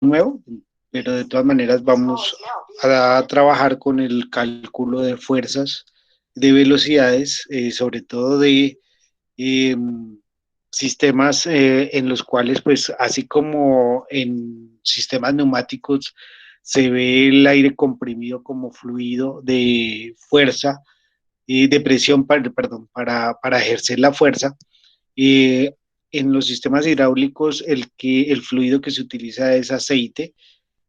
nuevo, pero de todas maneras vamos a trabajar con el cálculo de fuerzas, de velocidades, sobre todo de eh, sistemas en los cuales, pues, así como en sistemas neumáticos se ve el aire comprimido como fluido de fuerza y de presión, perdón, para ejercer la fuerza. Eh, en los sistemas hidráulicos, el fluido que se utiliza es aceite.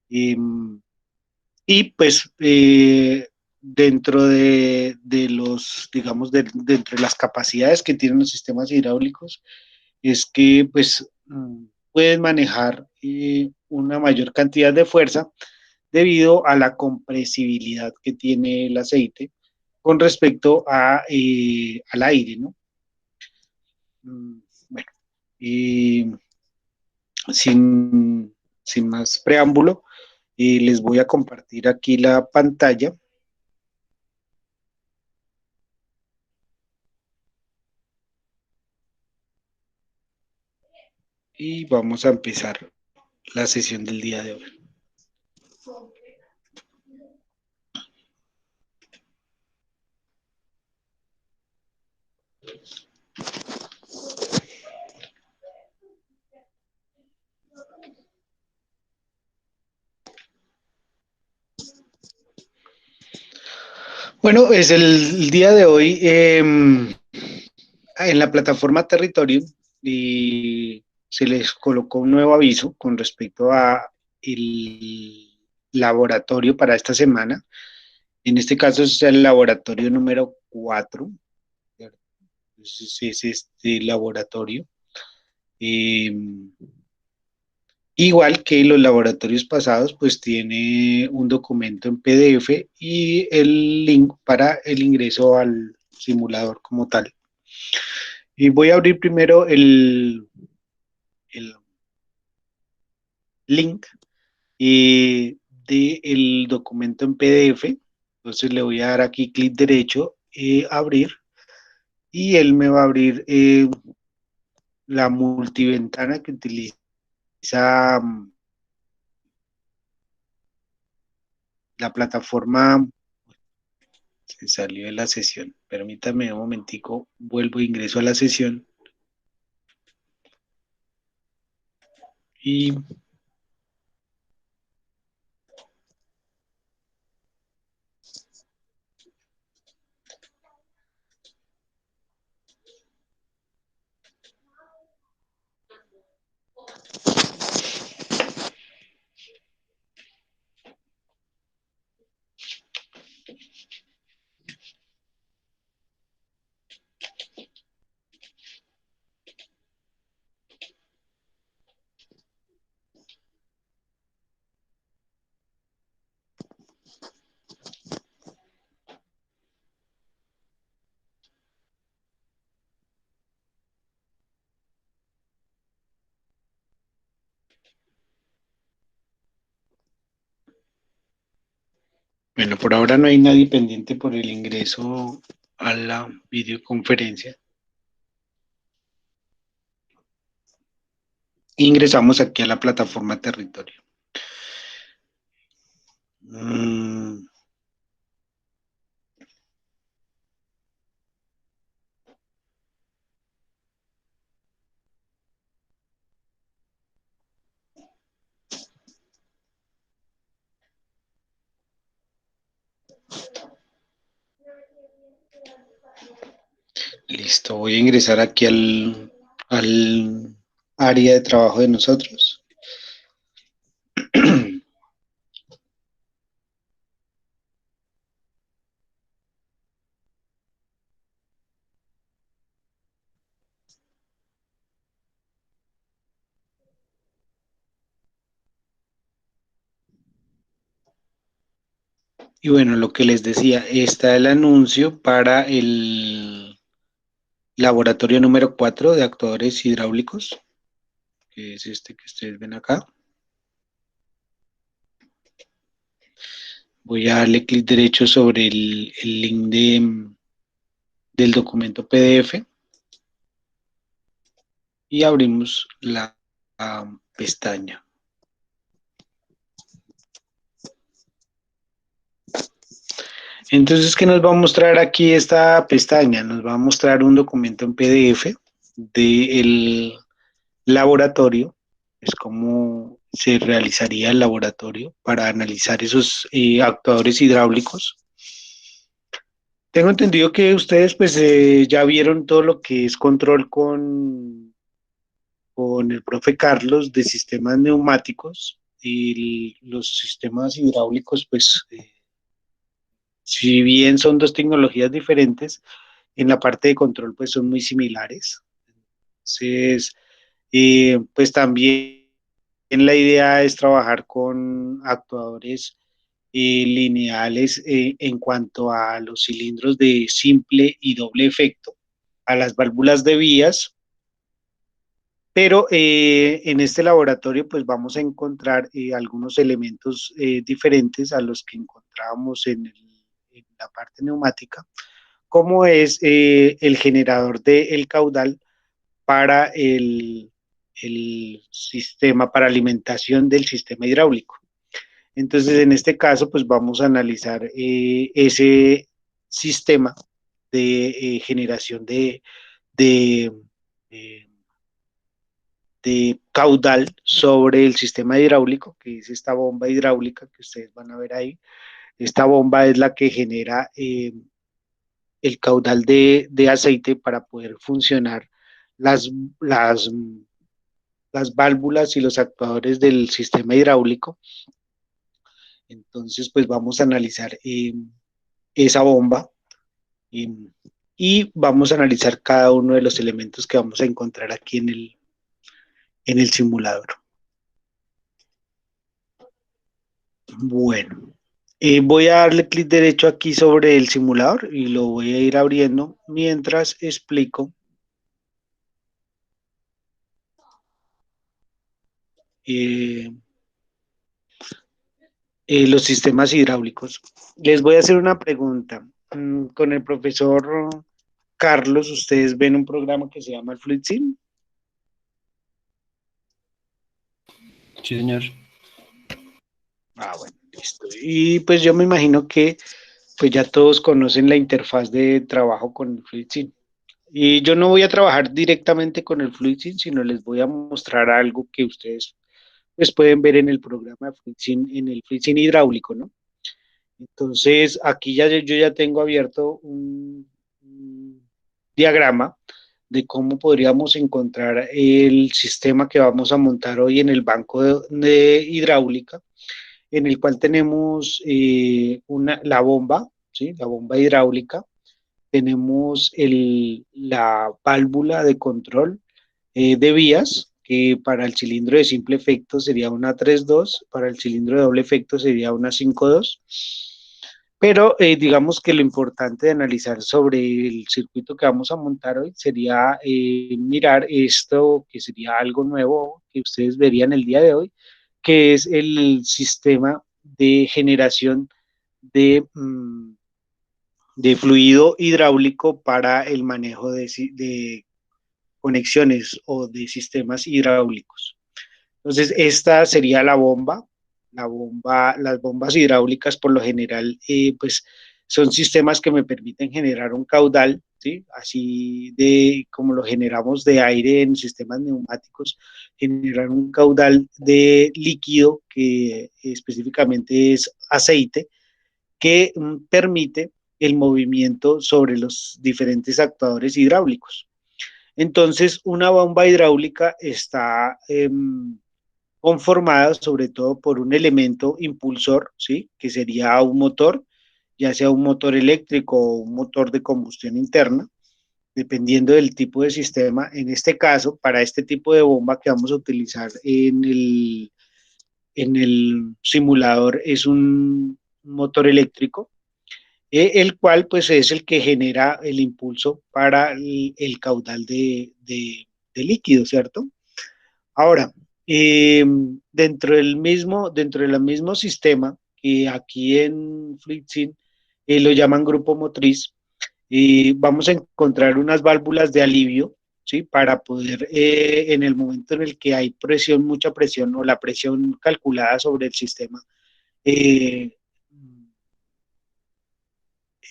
eh, y pues dentro de los, digamos, dentro de las capacidades que tienen los sistemas hidráulicos, es que pues pueden manejar una mayor cantidad de fuerza debido a la compresibilidad que tiene el aceite con respecto al aire, ¿no? Bueno, y sin, sin más preámbulo, les voy a compartir aquí la pantalla y vamos a empezar la sesión del día de hoy. Bueno, es el día de hoy en la plataforma Territorio y se les colocó un nuevo aviso con respecto a el laboratorio para esta semana. En este caso es el laboratorio número 4. Es este laboratorio. Eh, Igual que los laboratorios pasados, pues tiene un documento en PDF y el link para el ingreso al simulador como tal. Y voy a abrir primero el link del documento en PDF. Entonces le voy a dar aquí clic derecho, abrir, y él me va a abrir la multiventana que utiliza la plataforma. Se salió de la sesión. Permítame un momentico, vuelvo e ingreso a la sesión. Y bueno, por ahora no hay nadie pendiente por el ingreso a la videoconferencia. Ingresamos aquí a la plataforma Territorio. Mm, listo, voy a ingresar aquí al área de trabajo de nosotros. Y bueno, lo que les decía, está el anuncio para el laboratorio número 4 de actuadores hidráulicos, que es este que ustedes ven acá. Voy a darle clic derecho sobre el link del documento PDF y abrimos la pestaña. Entonces, ¿qué nos va a mostrar aquí esta pestaña? Nos va a mostrar un documento en PDF del laboratorio. Es como se realizaría el laboratorio para analizar esos actuadores hidráulicos. Tengo entendido que ustedes pues ya vieron todo lo que es control con el profe Carlos de sistemas neumáticos y los sistemas hidráulicos pues si bien son dos tecnologías diferentes, en la parte de control pues son muy similares. Entonces, pues también la idea es trabajar con actuadores lineales en cuanto a los cilindros de simple y doble efecto, a las válvulas de vías, pero en este laboratorio pues vamos a encontrar algunos elementos diferentes a los que encontrábamos en la parte neumática, como es el generador del caudal para el sistema, para alimentación del sistema hidráulico. Entonces, en este caso, pues vamos a analizar ese sistema de generación de, eh, de caudal sobre el sistema hidráulico, que es esta bomba hidráulica que ustedes van a ver ahí. Esta bomba es la que genera el caudal de aceite para poder funcionar las, las, las válvulas y los actuadores del sistema hidráulico. Entonces, pues vamos a analizar esa bomba eh, y vamos a analizar cada uno de los elementos que vamos a encontrar aquí en el simulador. Bueno, voy a darle clic derecho aquí sobre el simulador y lo voy a ir abriendo mientras explico eh, los sistemas hidráulicos. Les voy a hacer una pregunta. Con el profesor Carlos, ¿ustedes ven un programa que se llama el FluidSim? Sí, señor. Ah, bueno, listo. Y pues yo me imagino que pues ya todos conocen la interfaz de trabajo con el FluidSim. Y yo no voy a trabajar directamente con el FluidSim, sino les voy a mostrar algo que ustedes pues pueden ver en el programa de FluidSim, en el FluidSim hidráulico, ¿no? Entonces, aquí ya yo ya tengo abierto un diagrama de cómo podríamos encontrar el sistema que vamos a montar hoy en el banco de hidráulica, en el cual tenemos la bomba, ¿sí? La bomba hidráulica, tenemos la válvula de control de vías, que para el cilindro de simple efecto sería una 3.2, para el cilindro de doble efecto sería una 5.2. Pero digamos que lo importante de analizar sobre el circuito que vamos a montar hoy sería mirar esto, que sería algo nuevo que ustedes verían el día de hoy, que es el sistema de generación de de fluido hidráulico para el manejo de conexiones o de sistemas hidráulicos. Entonces, esta sería las bombas hidráulicas por lo general, pues son sistemas que me permiten generar un caudal, ¿sí? Así de como lo generamos de aire en sistemas neumáticos, generar un caudal de líquido que específicamente es aceite, que permite el movimiento sobre los diferentes actuadores hidráulicos. Entonces, una bomba hidráulica está conformada sobre todo por un elemento impulsor, ¿sí? Que sería un motor, ya sea un motor eléctrico o un motor de combustión interna, dependiendo del tipo de sistema. En este caso, para este tipo de bomba que vamos a utilizar en el simulador, es un motor eléctrico, el cual pues es el que genera el impulso para el caudal de líquido, ¿cierto? Ahora, dentro del mismo sistema, que aquí en FluidSim lo llaman grupo motriz, vamos a encontrar unas válvulas de alivio, ¿sí? Para poder, en el momento en el que hay presión, mucha presión o la presión calculada sobre el sistema, eh,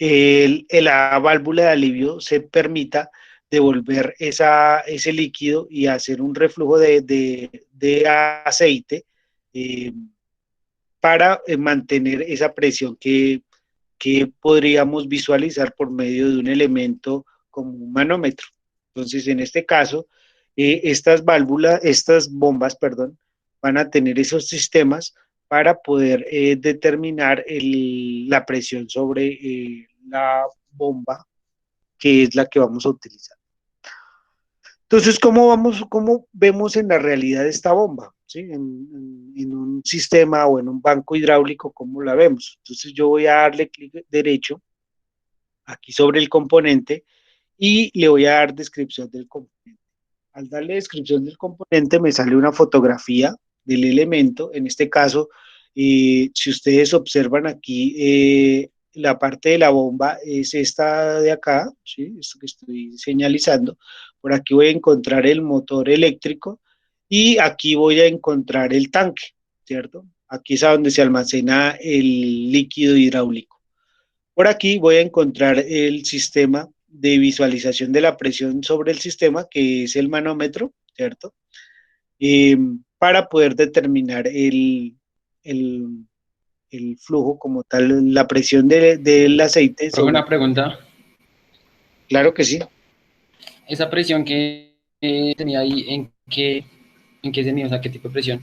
la válvula de alivio se permita devolver ese líquido y hacer un reflujo de aceite eh, para mantener esa presión que podríamos visualizar por medio de un elemento como un manómetro. Entonces, en este caso, estas bombas, perdón, van a tener esos sistemas para poder determinar la presión sobre la bomba, que es la que vamos a utilizar. Entonces, ¿cómo vemos en la realidad esta bomba? ¿Sí? En un sistema o en un banco hidráulico, ¿cómo la vemos? Entonces, yo voy a darle clic derecho aquí sobre el componente y le voy a dar descripción del componente. Al darle descripción del componente me sale una fotografía del elemento. En este caso, si ustedes observan aquí, la parte de la bomba es esta de acá, ¿sí? Esto que estoy señalizando. Por aquí voy a encontrar el motor eléctrico y aquí voy a encontrar el tanque, ¿cierto? Aquí es a donde se almacena el líquido hidráulico. Por aquí voy a encontrar el sistema de visualización de la presión sobre el sistema, que es el manómetro, ¿cierto? Eh, para poder determinar el, el flujo como tal, la presión del aceite Profe, sobre... una pregunta. Claro que sí. Esa presión que tenía ahí, ¿en qué se mide? O sea, ¿qué tipo de presión?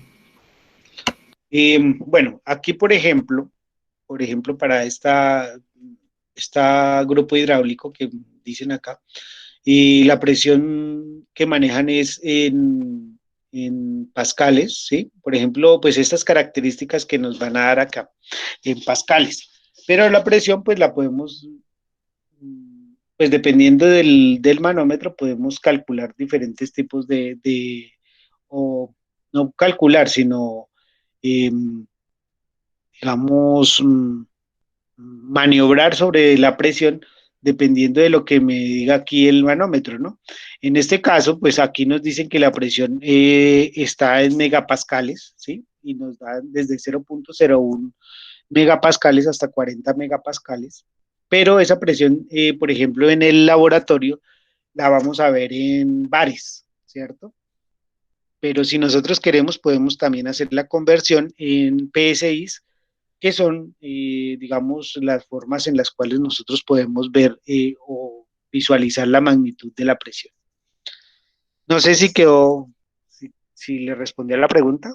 Bueno, aquí por ejemplo, para esta grupo hidráulico que dicen acá, y la presión que manejan es en pascales, ¿sí? Por ejemplo, pues estas características que nos van a dar acá en pascales. Pero la presión, pues la podemos, pues dependiendo del manómetro, podemos calcular diferentes tipos o no calcular, sino, eh, digamos, maniobrar sobre la presión dependiendo de lo que me diga aquí el manómetro, ¿no? En este caso, pues aquí nos dicen que la presión está en megapascales, ¿sí? Y nos dan desde 0.01 megapascales hasta 40 megapascales, pero esa presión, por ejemplo, en el laboratorio, la vamos a ver en bares, ¿cierto? Pero si nosotros queremos, podemos también hacer la conversión en PSIs, que son, digamos, las formas en las cuales nosotros podemos ver o visualizar la magnitud de la presión. No sé si quedó, si le respondí a la pregunta.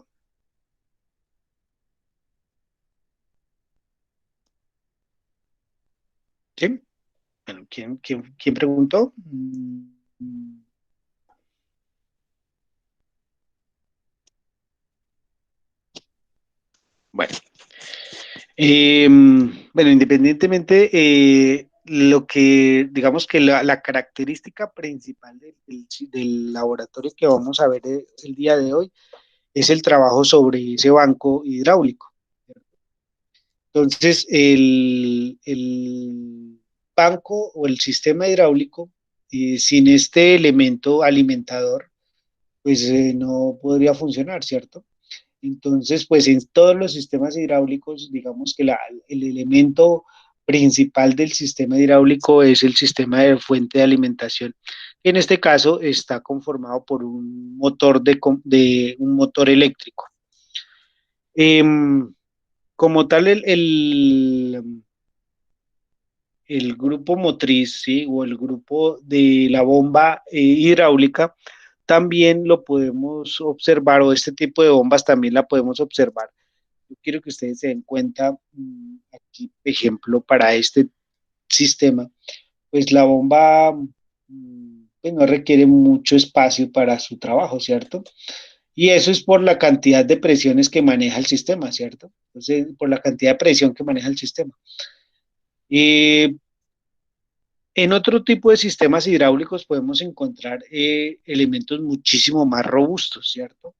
¿Sí? Bueno, ¿quién preguntó? Bueno, bueno, independientemente, lo que, digamos que la característica principal del laboratorio que vamos a ver el día de hoy es el trabajo sobre ese banco hidráulico. Entonces, el banco o el sistema hidráulico, sin este elemento alimentador, pues no podría funcionar, ¿cierto? Entonces, pues en todos los sistemas hidráulicos, digamos que el elemento principal del sistema hidráulico es el sistema de fuente de alimentación. En este caso está conformado por un motor de un motor eléctrico. Como tal, el grupo motriz, ¿sí? O el grupo de la bomba hidráulica, también lo podemos observar, o este tipo de bombas también la podemos observar. Yo quiero que ustedes se den cuenta, aquí, ejemplo, para este sistema, pues la bomba pues no requiere mucho espacio para su trabajo, ¿cierto? Y eso es por la cantidad de presiones que maneja el sistema, ¿cierto? Entonces, por la cantidad de presión que maneja el sistema. Y en otro tipo de sistemas hidráulicos podemos encontrar elementos muchísimo más robustos, ¿cierto?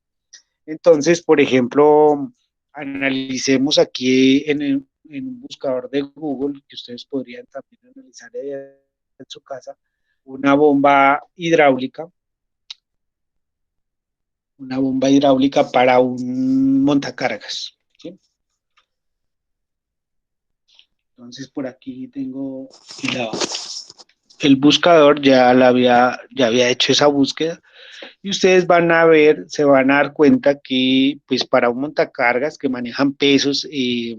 Entonces, por ejemplo, analicemos aquí en un buscador de Google, que ustedes podrían también analizar en su casa, una bomba hidráulica, una bomba hidráulica para un montacargas, ¿sí? Entonces por aquí tengo la- el buscador, ya había hecho esa búsqueda y ustedes van a ver, se van a dar cuenta que pues para un montacargas que manejan pesos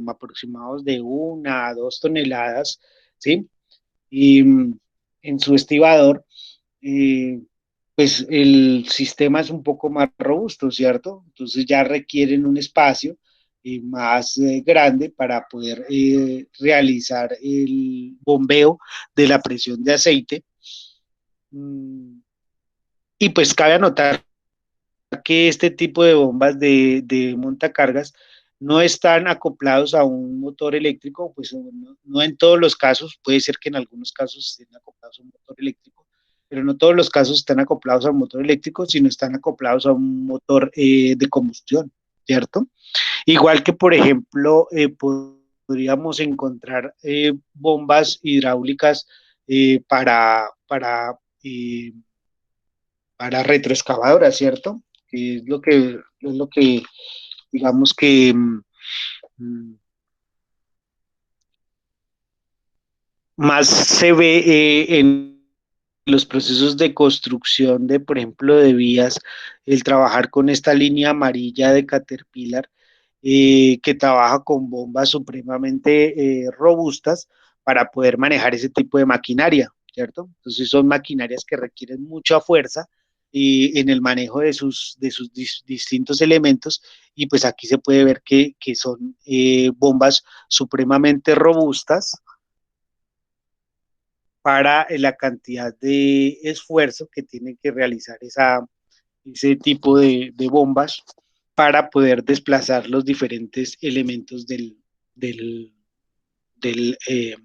aproximados de 1 a 2 toneladas, ¿sí? Y en su estibador, eh, pues el sistema es un poco más robusto, ¿cierto? Entonces ya requieren un espacio más grande para poder realizar el bombeo de la presión de aceite. Mm, Y pues cabe anotar que este tipo de bombas de montacargas no están acoplados a un motor eléctrico, pues no en todos los casos, puede ser que en algunos casos estén acoplados a un motor eléctrico, pero no todos los casos están acoplados a un motor eléctrico, sino están acoplados a un motor de combustión, ¿cierto? Igual que, por ejemplo, podríamos encontrar bombas hidráulicas eh, para retroexcavadoras, ¿cierto? Que es lo que digamos que mm, más se ve en los procesos de construcción de, por ejemplo, de vías, el trabajar con esta línea amarilla de Caterpillar, que trabaja con bombas supremamente robustas para poder manejar ese tipo de maquinaria, ¿cierto? Entonces son maquinarias que requieren mucha fuerza en el manejo de sus distintos elementos y pues aquí se puede ver que son bombas supremamente robustas para la cantidad de esfuerzo que tiene que realizar ese tipo de bombas para poder desplazar los diferentes elementos del, del, eh,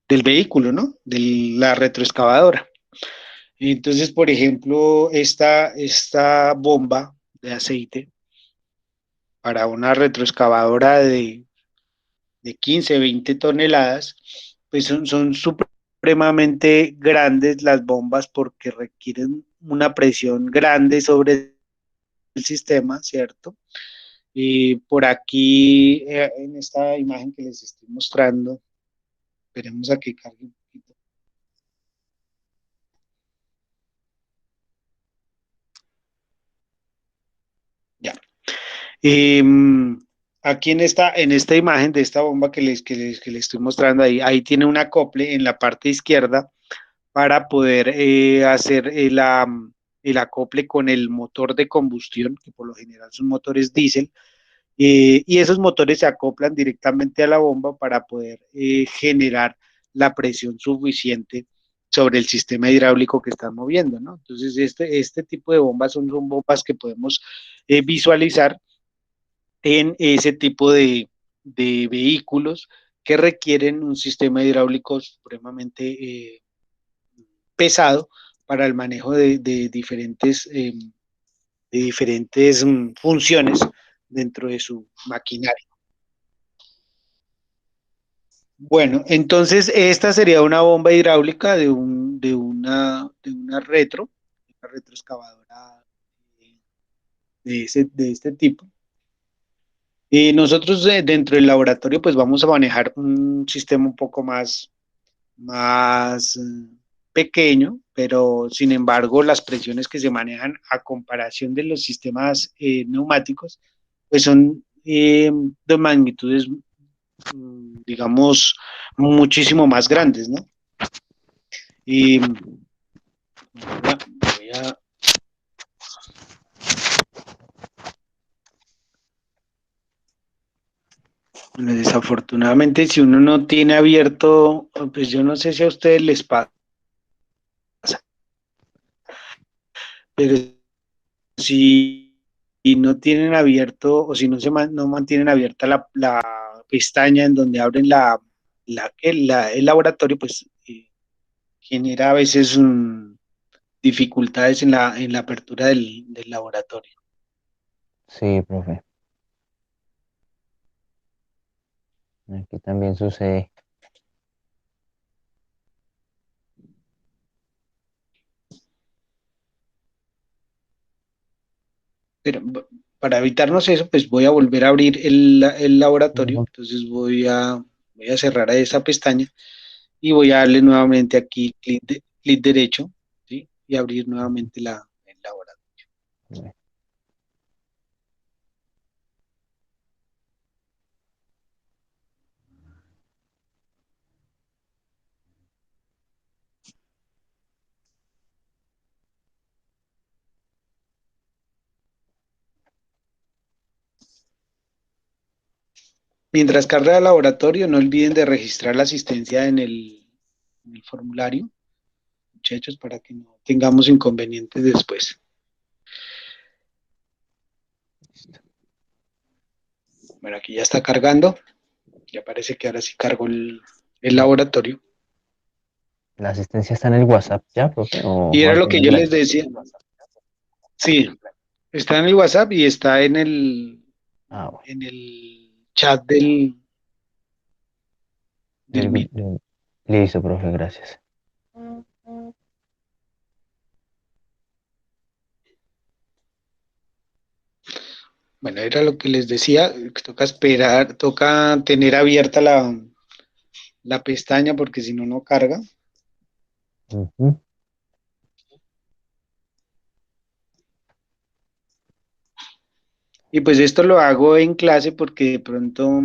del vehículo, ¿no? De la retroexcavadora. Entonces, por ejemplo, esta bomba de aceite para una retroexcavadora de 15, 20 toneladas, pues son supremamente grandes las bombas porque requieren una presión grande sobre el sistema, ¿cierto? Y por aquí, en esta imagen que les estoy mostrando, esperemos a que cargue un poquito. Ya. Eh, Aquí en esta imagen de esta bomba que les estoy mostrando ahí tiene un acople en la parte izquierda para poder hacer el acople con el motor de combustión, que por lo general son motores diésel, y esos motores se acoplan directamente a la bomba para poder generar la presión suficiente sobre el sistema hidráulico que están moviendo, ¿no? Entonces, este tipo de bombas son bombas que podemos visualizar en ese tipo de vehículos que requieren un sistema hidráulico supremamente pesado para el manejo de diferentes funciones dentro de su maquinaria. Bueno, entonces esta sería una bomba hidráulica de una retroexcavadora de este tipo. Y nosotros dentro del laboratorio pues vamos a manejar un sistema un poco más pequeño, pero sin embargo las presiones que se manejan a comparación de los sistemas neumáticos pues son de magnitudes, digamos, muchísimo más grandes, ¿no? Y bueno, desafortunadamente, si uno no tiene abierto, pues yo no sé si a ustedes les pasa, pero si no tienen abierto o si no mantienen abierta la pestaña en donde abren el laboratorio, pues genera a veces dificultades en la apertura del laboratorio. Sí, profe, aquí también sucede. Pero para evitarnos eso, pues voy a volver a abrir el laboratorio. Entonces voy a cerrar esa pestaña y voy a darle nuevamente aquí clic derecho, ¿sí? Y abrir nuevamente el laboratorio. Bueno, Mientras carga el laboratorio, no olviden de registrar la asistencia en el formulario, muchachos, para que no tengamos inconvenientes después. listo. Bueno, aquí ya está cargando. Ya parece que ahora sí cargo el laboratorio. ¿La asistencia está en el WhatsApp ya, profe? Y O era al lo que final yo de la les clase? decía. Sí, está en el WhatsApp y está Ah, bueno. en el chat del Meet. Listo, profe, gracias. Bueno, era lo que les decía, que toca esperar, toca tener abierta la pestaña porque si no, no carga. Ujú. Y pues esto lo hago en clase porque de pronto,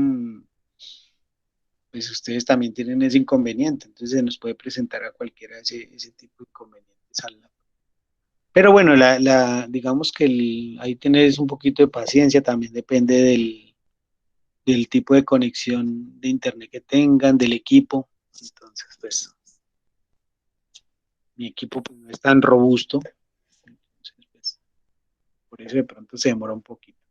pues ustedes también tienen ese inconveniente, entonces se nos puede presentar a cualquiera ese tipo de inconvenientes pero bueno, digamos que ahí tenés un poquito de paciencia, también depende del tipo de conexión de internet que tengan, del equipo. Entonces, pues, mi equipo pues, no es tan robusto, entonces, pues, por eso de pronto se demora un poquito.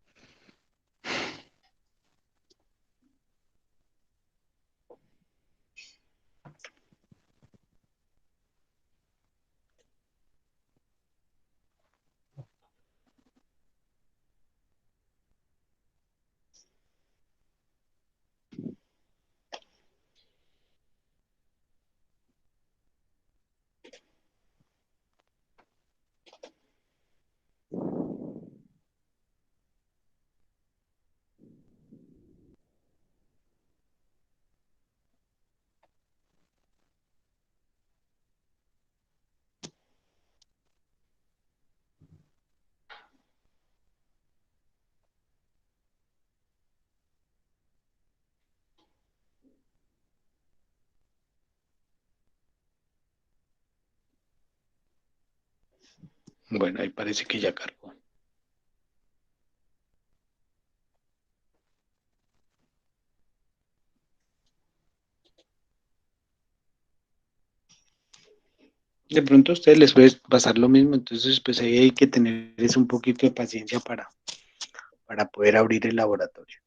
Bueno, ahí parece que ya cargó. De pronto a ustedes les puede pasar lo mismo, entonces pues ahí hay que tener es un poquito de paciencia para poder abrir el laboratorio.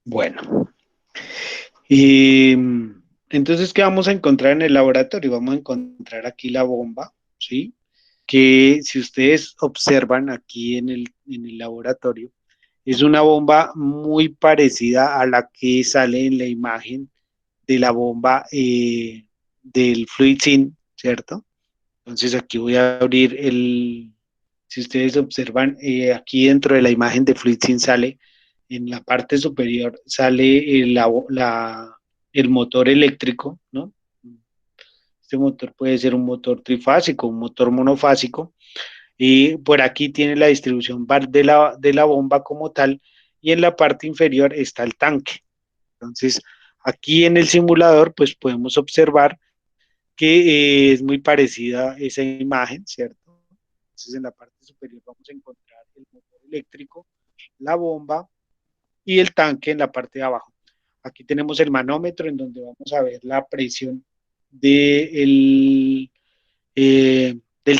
Bueno, y entonces, ¿qué vamos a encontrar en el laboratorio? Vamos a encontrar aquí la bomba, ¿sí? Que si ustedes observan aquí en el laboratorio, es una bomba muy parecida a la que sale en la imagen de la bomba del FluidSync, ¿cierto? Entonces aquí voy a abrir si ustedes observan, aquí dentro de la imagen de FluidSync sale, en la parte superior sale el motor eléctrico, ¿no? Este motor puede ser un motor trifásico, un motor monofásico, y por aquí tiene la distribución de la bomba como tal, y en la parte inferior está el tanque. Entonces, aquí en el simulador, pues podemos observar que es muy parecida esa imagen, ¿cierto? Entonces, en la parte superior vamos a encontrar el motor eléctrico, la bomba y el tanque en la parte de abajo. Aquí tenemos el manómetro en donde vamos a ver la presión del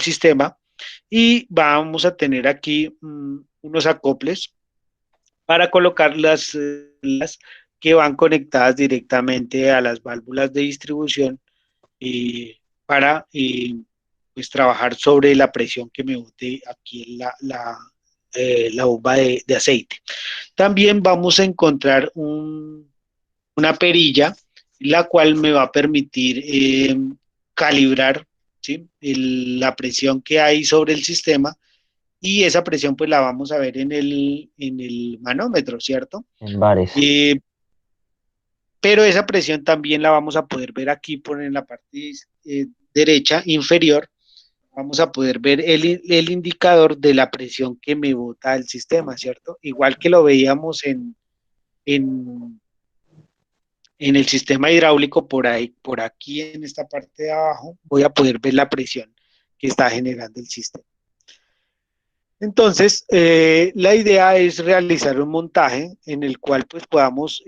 sistema y vamos a tener aquí unos acoples para colocar las que van conectadas directamente a las válvulas de distribución para pues trabajar sobre la presión que me bote aquí en la bomba de aceite. También vamos a encontrar una perilla, la cual me va a permitir calibrar, ¿sí?, la presión que hay sobre el sistema, y esa presión pues la vamos a ver en el manómetro, ¿cierto? En bares. Pero esa presión también la vamos a poder ver aquí en la parte derecha inferior. Vamos a poder ver el indicador de la presión que me bota el sistema, ¿cierto? Igual que lo veíamos en, en el sistema hidráulico, por ahí, por aquí en esta parte de abajo, voy a poder ver la presión que está generando el sistema. Entonces, la idea es realizar un montaje en el cual pues podamos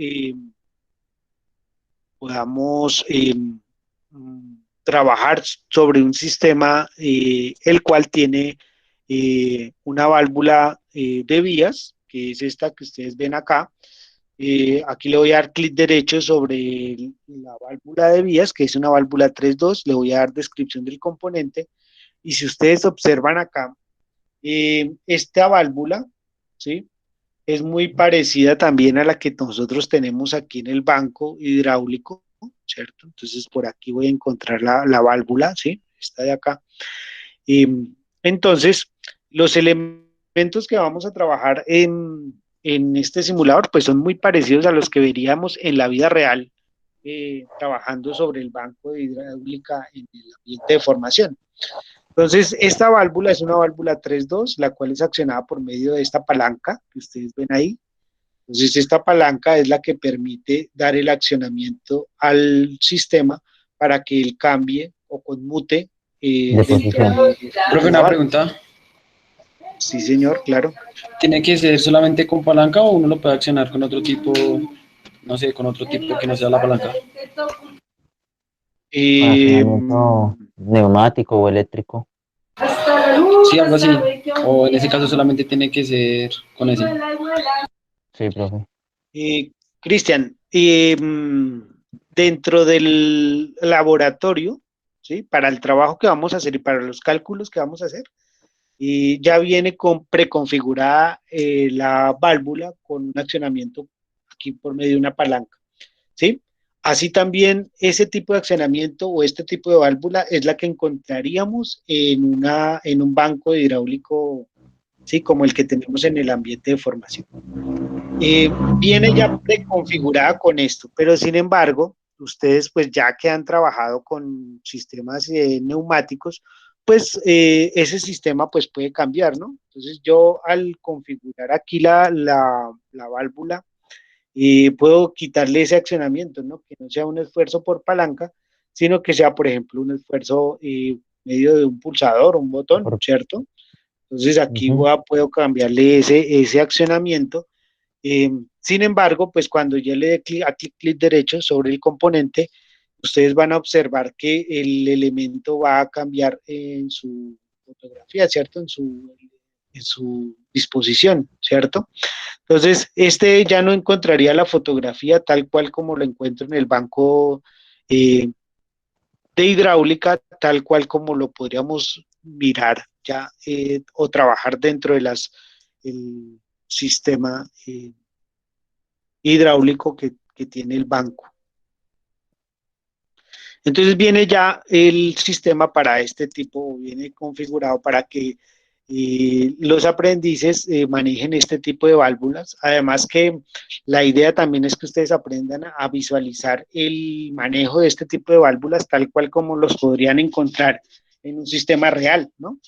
trabajar sobre un sistema el cual tiene una válvula de vías, que es esta que ustedes ven acá. Aquí le voy a dar clic derecho sobre la válvula de vías, que es una válvula 3.2, le voy a dar descripción del componente, y si ustedes observan acá, esta válvula, ¿sí?, es muy parecida también a la que nosotros tenemos aquí en el banco hidráulico, ¿cierto? Entonces por aquí voy a encontrar la válvula, ¿sí?, esta de acá. Entonces, los elementos que vamos a trabajar en este simulador pues son muy parecidos a los que veríamos en la vida real, trabajando sobre el banco de hidráulica en el ambiente de formación. Entonces, esta válvula es una válvula 3.2, la cual es accionada por medio de esta palanca que ustedes ven ahí. Entonces, esta palanca es la que permite dar el accionamiento al sistema para que él cambie o conmute De posición. Profe, una pregunta. Sí, señor, claro. ¿Tiene que ser solamente con palanca o uno lo puede accionar con otro tipo, no sé, con otro tipo que no sea la palanca? Con accionamiento neumático o eléctrico. Sí, algo así. O en ese caso solamente tiene que ser con ese. Sí, profe. Cristian, dentro del laboratorio, ¿sí?, para el trabajo que vamos a hacer y para los cálculos que vamos a hacer, ya viene preconfigurada la válvula con un accionamiento aquí por medio de una palanca, ¿sí? Así también ese tipo de accionamiento o este tipo de válvula es la que encontraríamos en un banco de hidráulico, ¿sí?, como el que tenemos en el ambiente de formación. Viene ya preconfigurada con esto, pero sin embargo, ustedes pues ya que han trabajado con sistemas neumáticos, pues ese sistema pues puede cambiar, ¿no? Entonces yo al configurar aquí la válvula, puedo quitarle ese accionamiento, ¿no? Que no sea un esfuerzo por palanca, sino que sea, por ejemplo, un esfuerzo medio de un pulsador, un botón, ¿cierto? Entonces aquí puedo cambiarle ese accionamiento. Sin embargo, pues cuando yo le dé clic derecho sobre el componente, ustedes van a observar que el elemento va a cambiar en su fotografía, ¿cierto? En su disposición, ¿cierto? Entonces, este ya no encontraría la fotografía tal cual como lo encuentro en el banco de hidráulica, tal cual como lo podríamos mirar ya o trabajar dentro de el sistema hidráulico que tiene el banco. Entonces viene ya el sistema para este tipo, viene configurado para que los aprendices manejen este tipo de válvulas. Además que la idea también es que ustedes aprendan a visualizar el manejo de este tipo de válvulas tal cual como los podrían encontrar en un sistema real, ¿no?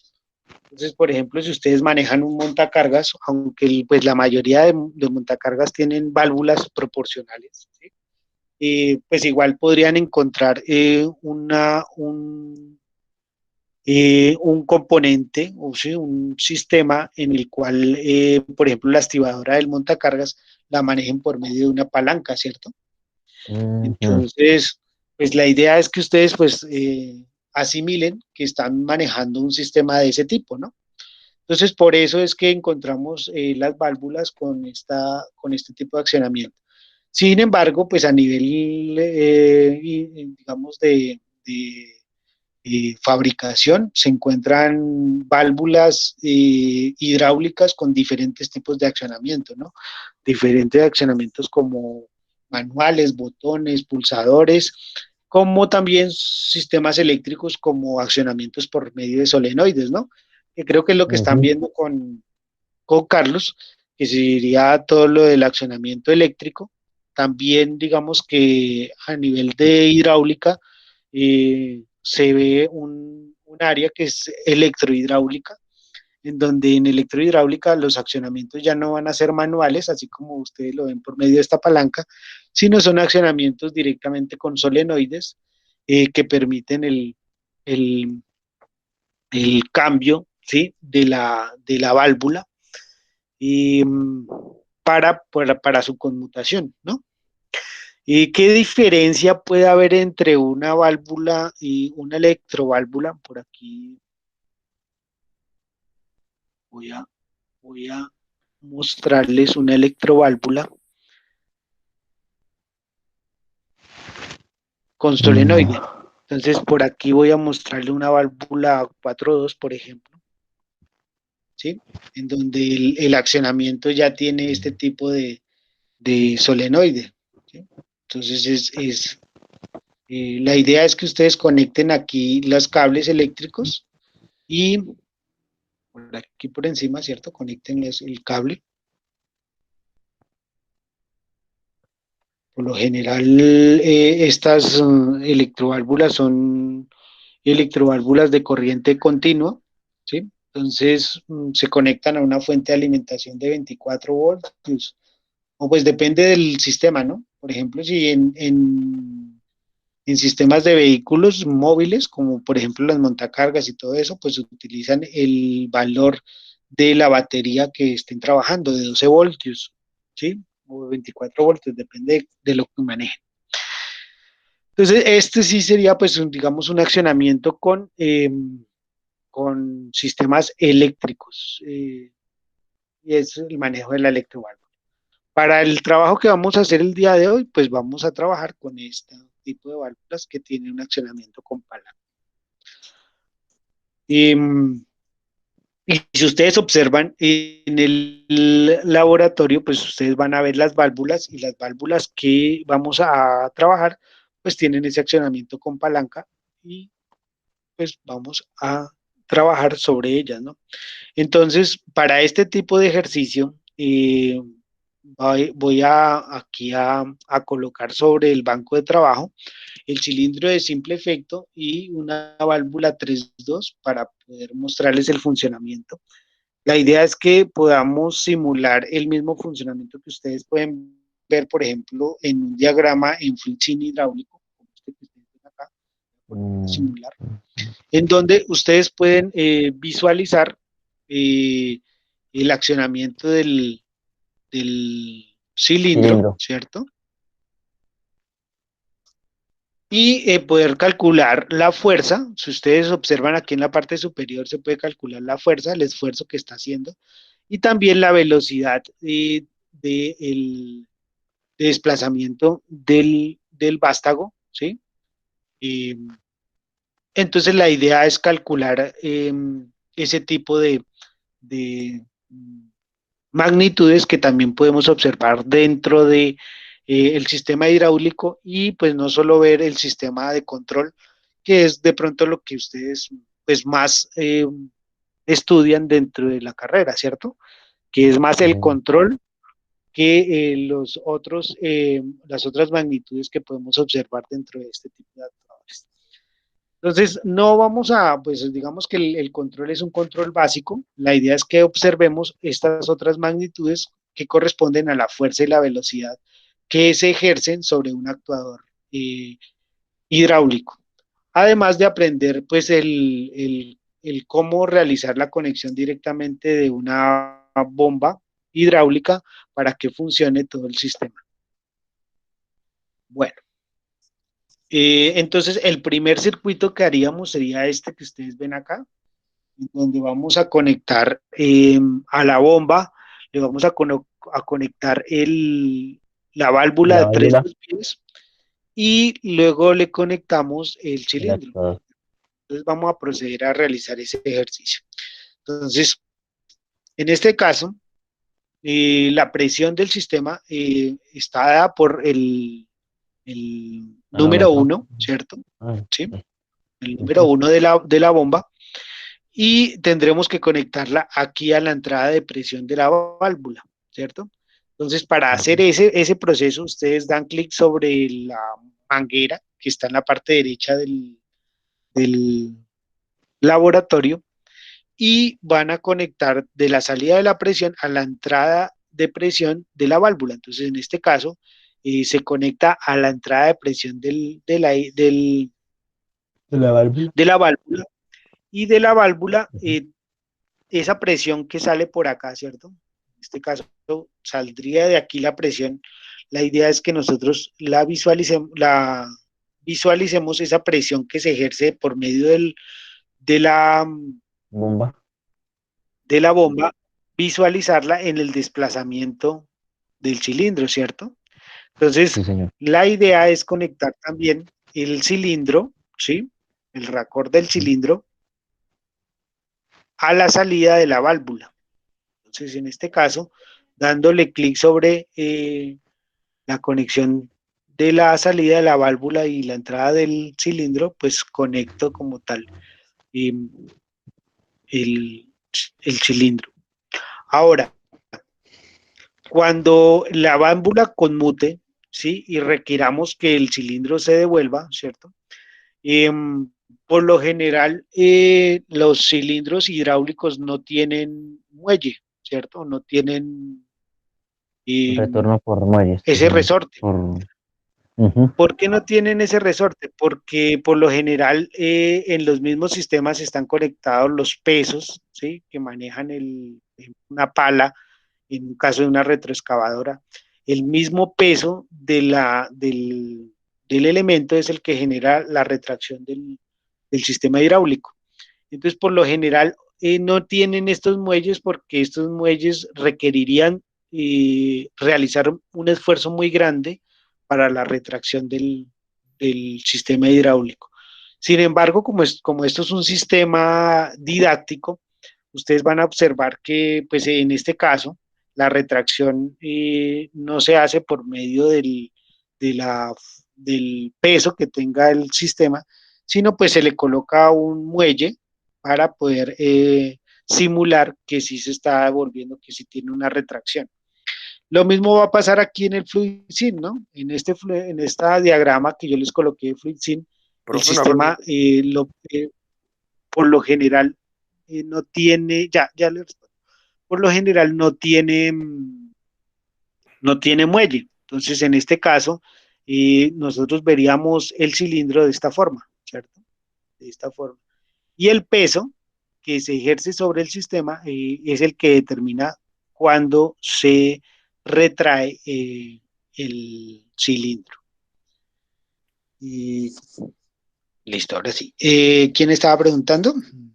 Entonces, por ejemplo, si ustedes manejan un montacargas, aunque pues la mayoría de montacargas tienen válvulas proporcionales, ¿sí?, pues igual podrían encontrar un componente, o sí, un sistema en el cual, por ejemplo, la estibadora del montacargas la manejen por medio de una palanca, ¿cierto? Entonces, pues la idea es que ustedes pues asimilen que están manejando un sistema de ese tipo, ¿no? Entonces, por eso es que encontramos las válvulas con este tipo de accionamiento. Sin embargo, pues a nivel, digamos, fabricación, se encuentran válvulas hidráulicas con diferentes tipos de accionamiento, ¿no? Diferentes accionamientos como manuales, botones, pulsadores, como también sistemas eléctricos como accionamientos por medio de solenoides, ¿no? Que creo que es lo que están Ujú. viendo con Carlos, que sería todo lo del accionamiento eléctrico. También digamos que a nivel de hidráulica se ve un área que es electrohidráulica, en donde en electrohidráulica los accionamientos ya no van a ser manuales, así como ustedes lo ven por medio de esta palanca, sino son accionamientos directamente con solenoides que permiten el, el cambio, ¿sí? de la válvula y, para su conmutación, ¿no? ¿Y qué diferencia puede haber entre una válvula y una electroválvula? Por aquí voy a, voy a mostrarles una electroválvula con Mm, solenoide. Entonces, por aquí voy a mostrarle una válvula 4.2, por ejemplo, ¿sí? En donde el accionamiento ya tiene este tipo de solenoide, ¿sí? Entonces, la idea es que ustedes conecten aquí los cables eléctricos y por aquí por encima, ¿cierto? Conecten el cable. Por lo general, estas electroválvulas son electroválvulas de corriente continua, ¿sí? Entonces, se conectan a una fuente de alimentación de 24 voltios, o pues depende del sistema, ¿no? Por ejemplo, si en sistemas de vehículos móviles, como por ejemplo las montacargas y todo eso, pues utilizan el valor de la batería que estén trabajando, de 12 voltios, ¿sí? O 24 voltios, depende de lo que manejen. Entonces, este sí sería, pues, digamos, un accionamiento con sistemas eléctricos, y es el manejo de la electroválvula. Para el trabajo que vamos a hacer el día de hoy, pues vamos a trabajar con este tipo de válvulas que tiene un accionamiento con palanca. Y, y si ustedes observan en el laboratorio, pues ustedes van a ver las válvulas y las válvulas que vamos a trabajar, pues tienen ese accionamiento con palanca y pues vamos a trabajar sobre ellas, ¿no? Entonces, para este tipo de ejercicio, voy aquí a colocar sobre el banco de trabajo el cilindro de simple efecto y una válvula 3.2 para poder mostrarles el funcionamiento. La idea es que podamos simular el mismo funcionamiento que ustedes pueden ver, por ejemplo, en un diagrama en fluxing hidráulico, como este que ustedes ven acá, mm, simular, en donde ustedes pueden visualizar eh, el accionamiento del cilindro, cilindro. ¿cierto? Y poder calcular la fuerza. Si ustedes observan aquí en la parte superior, se puede calcular la fuerza, el esfuerzo que está haciendo, y también la velocidad de desplazamiento del vástago, ¿sí? Y, entonces la idea es calcular ese tipo de magnitudes que también podemos observar dentro de el sistema hidráulico y pues no solo ver el sistema de control, que es de pronto lo que ustedes pues más estudian dentro de la carrera, ¿cierto? Que es más el Sí. control que las otras magnitudes que podemos observar dentro de este tipo de actuadores. Entonces, no vamos a, pues digamos que el control es un control básico. La idea es que observemos estas otras magnitudes que corresponden a la fuerza y la velocidad que se ejercen sobre un actuador eh, hidráulico. Además de aprender, pues, el cómo realizar la conexión directamente de una bomba hidráulica para que funcione todo el sistema. Bueno, entonces el primer circuito que haríamos sería este que ustedes ven acá, donde vamos a conectar a la bomba, le vamos a conectar la válvula La de tres válvula. pies y luego le conectamos el El cilindro. actuador. Entonces vamos a proceder a realizar ese ejercicio. Entonces, en este caso, la presión del sistema está dada por el número Manómetro. 1, ¿cierto? Ah, ¿Sí? sí. El número Ujú. 1 de la bomba y tendremos que conectarla aquí a la entrada de presión de la válvula, ¿cierto? Entonces, para hacer Ujú. ese proceso, ustedes dan clic sobre la manguera que está en la parte derecha del laboratorio y van a conectar de la salida de la presión a la entrada de presión de la válvula. Entonces, en este caso, se conecta a la entrada de presión De la válvula. de la válvula y de la válvula, Ujú. esa presión que sale por acá, ¿cierto? En este caso, saldría de aquí la presión. La idea es que nosotros visualicemos esa presión que se ejerce por medio de la Bomba. de la bomba, visualizarla en el desplazamiento del cilindro, ¿cierto? Entonces, Sí, señor. la idea es conectar también el cilindro, ¿sí? El racor del Ujú. cilindro a la salida de la válvula. Entonces, en este caso, dándole clic sobre la conexión de la salida de la válvula y la entrada del cilindro, pues conecto como tal eh, el, el cilindro. Ahora, cuando la válvula conmute, ¿sí? Y requiramos que el cilindro se devuelva, ¿cierto? Eh, por lo general, los cilindros hidráulicos no tienen muelle, ¿cierto? No tienen eh, Retorno por muelles, sí, ese señor. resorte. Por... Ujú. ¿Por qué no tienen ese resorte? Porque por lo general en los mismos sistemas están conectados los pesos, ¿sí? Que manejan una pala, en un caso de una retroexcavadora. El mismo peso del elemento es el que genera la retracción del sistema hidráulico. Entonces, por lo general, no tienen estos muelles porque estos muelles requerirían realizar un esfuerzo muy grande para la retracción del sistema hidráulico. Sin embargo, como esto es un sistema didáctico, ustedes van a observar que, pues en este caso, la retracción no se hace por medio de la, del peso que tenga el sistema, sino pues se le coloca un muelle para poder simular que sí se está devolviendo, que sí tiene una retracción. Lo mismo va a pasar aquí en el FluidSyn, ¿no? En esta diagrama que yo les coloqué de FluidSyn, el Profe, una sistema pregunta. por lo general no tiene, ya les respondo, por lo general no tiene muelle. Entonces, en este caso, nosotros veríamos el cilindro de esta forma, ¿cierto? De esta forma. Y el peso que se ejerce sobre el sistema es el que determina cuándo se retrae el cilindro. Y listo, ahora sí. ¿Quién estaba preguntando?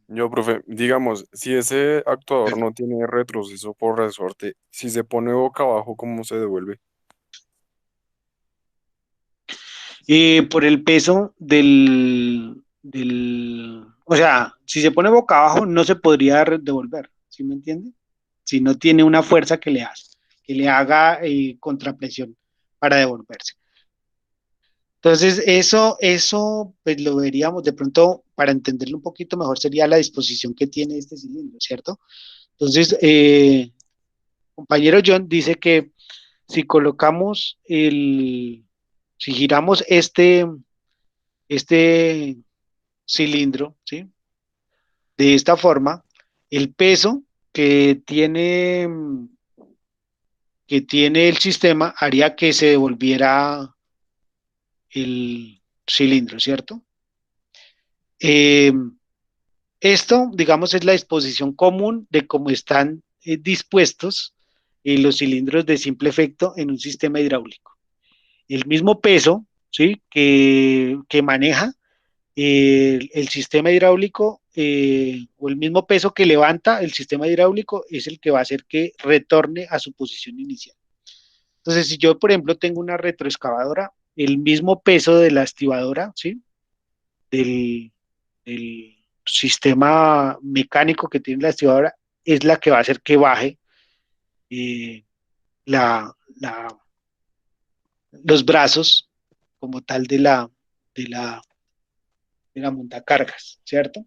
Yo, profe, digamos, si ese actuador no tiene retroceso por resorte, si se pone boca abajo, ¿cómo se devuelve? Por el peso o sea, si se pone boca abajo no se podría devolver, ¿sí me entiende? Si no tiene una fuerza que le haga contrapresión para devolverse. Entonces, eso, pues lo veríamos de pronto, para entenderlo un poquito mejor, sería la disposición que tiene este cilindro, ¿cierto? Entonces, compañero John dice que si colocamos si giramos este cilindro, ¿sí? De esta forma, el peso que tiene, que tiene el sistema haría que se devolviera el cilindro, ¿cierto? Eh, Esto, digamos, es la disposición común de cómo están dispuestos los cilindros de simple efecto en un sistema hidráulico. El mismo peso, ¿sí? que maneja el sistema hidráulico o el mismo peso que levanta el sistema hidráulico es el que va a hacer que retorne a su posición inicial. Entonces, si yo, por ejemplo, tengo una retroexcavadora, el mismo peso de la estibadora, ¿sí? Del, del sistema mecánico que tiene la estibadora es la que va a hacer que baje eh, la, la- los brazos como tal de la, de la montacargas, ¿cierto?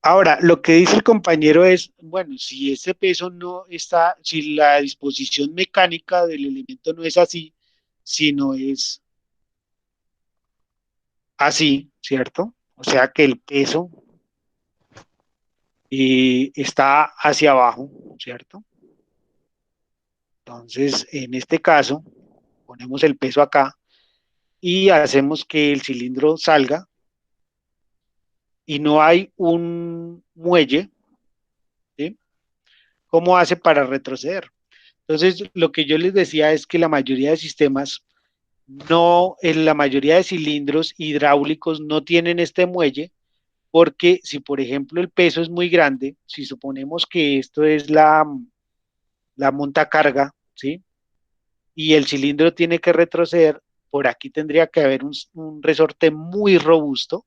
Ahora, lo que dice el compañero es, bueno, si ese peso no está, si la disposición mecánica del elemento no es así, sino es así, ¿cierto? O sea que el peso está hacia abajo, ¿cierto? Entonces, en este caso, ponemos el peso acá y hacemos que el cilindro salga y no hay un muelle, ¿sí? ¿Cómo hace para retroceder? Entonces, lo que yo les decía es que la mayoría de sistemas, no, en la mayoría de cilindros hidráulicos no tienen este muelle, porque si, por ejemplo, el peso es muy grande, si suponemos que esto es la montacarga, ¿sí? Y el cilindro tiene que retroceder, por aquí tendría que haber un resorte muy robusto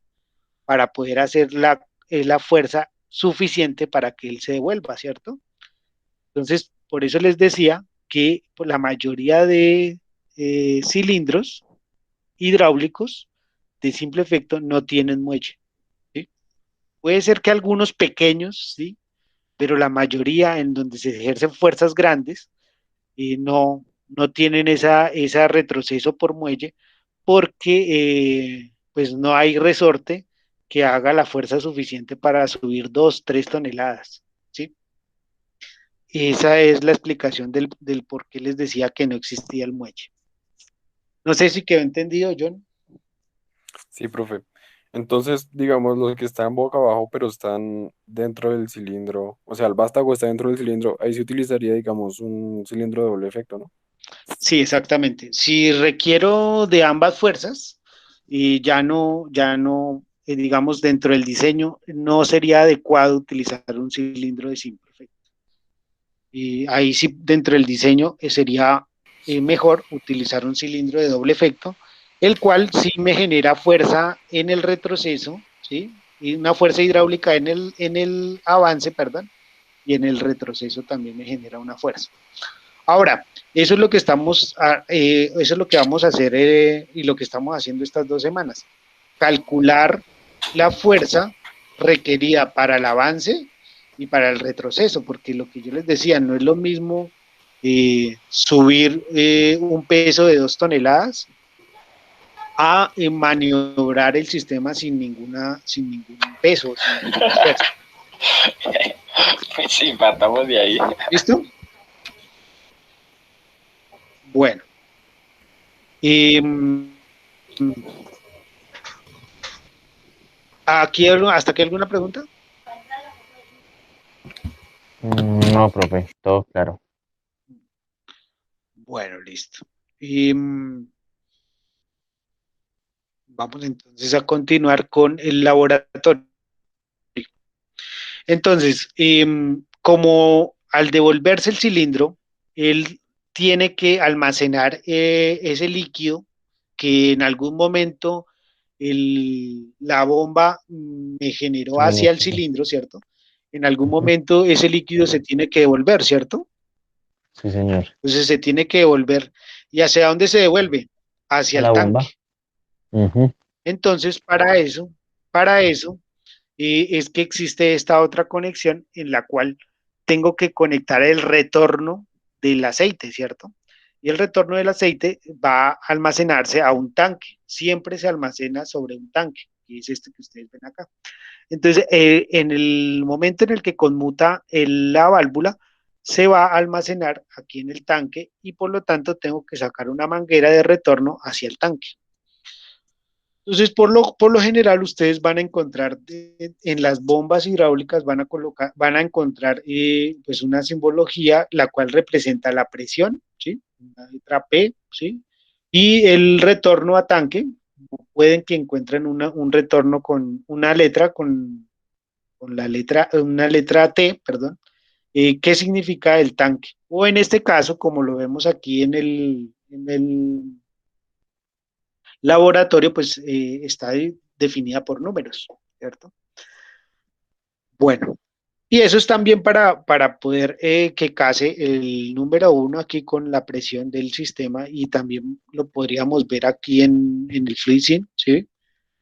para poder hacer la fuerza suficiente para que él se devuelva, ¿cierto? Entonces, por eso les decía que pues, la mayoría de cilindros hidráulicos de simple efecto no tienen muelle, ¿sí? Puede ser que algunos pequeños, ¿sí? Pero la mayoría en donde se ejercen fuerzas grandes no tienen esa retroceso por muelle porque pues no hay resorte que haga la fuerza suficiente para subir 2, 3 toneladas, ¿sí? Esa es la explicación del por qué les decía que no existía el muelle. No sé si quedó entendido, John. Sí, profe. Entonces, digamos, los que están boca abajo, pero están dentro del cilindro, o sea, el vástago está dentro del cilindro, ahí se utilizaría, digamos, un cilindro de doble efecto, ¿no? Sí, exactamente. Si requiero de ambas fuerzas, y digamos, dentro del diseño, no sería adecuado utilizar un cilindro de simple efecto. Y ahí sí, dentro del diseño, sería mejor utilizar un cilindro de doble efecto, el cual sí me genera fuerza en el retroceso, ¿sí? Y una fuerza hidráulica en el avance, perdón, y en el retroceso también me genera una fuerza. Ahora, eso es lo que vamos a hacer y lo que estamos haciendo estas 2 semanas. Calcular la fuerza requerida para el avance y para el retroceso, porque lo que yo les decía, no es lo mismo subir un peso de 2 toneladas a maniobrar el sistema sin ningún peso, sin ninguna fuerza. Sí, partamos de ahí. ¿Listo? Bueno. Eh, ¿Hasta aquí alguna pregunta? No, profe, todo claro. Bueno, listo. Vamos entonces a continuar con el laboratorio. Entonces, como al devolverse el cilindro, él tiene que almacenar ese líquido que en algún momento la bomba me generó hacia el Suministro. cilindro, ¿cierto? En algún Ujú. momento ese líquido se tiene que devolver, ¿cierto? Sí, señor. Entonces se tiene que devolver. ¿Y hacia dónde se devuelve? Hacia A el la bomba. tanque. Ujú. Entonces, para eso, es que existe esta otra conexión en la cual tengo que conectar el retorno del aceite, ¿cierto? Y el retorno del aceite va a almacenarse a un tanque. Siempre se almacena sobre un tanque, y es este que ustedes ven acá. Entonces, en el momento en el que conmuta la válvula, se va a almacenar aquí en el tanque y por lo tanto tengo que sacar una manguera de retorno hacia el tanque. Entonces, por lo general, ustedes van a encontrar en las bombas hidráulicas, van a encontrar pues una simbología la cual representa la presión, ¿sí? Una letra P, ¿sí? Y el retorno a tanque, pueden que encuentren un retorno con una letra T, perdón, ¿Qué significa el tanque? O en este caso, como lo vemos aquí en el laboratorio, pues está definida por números, ¿cierto? Bueno, y eso es también para poder que case el número uno aquí con la presión del sistema y también lo podríamos ver aquí en el FreeSync, ¿sí?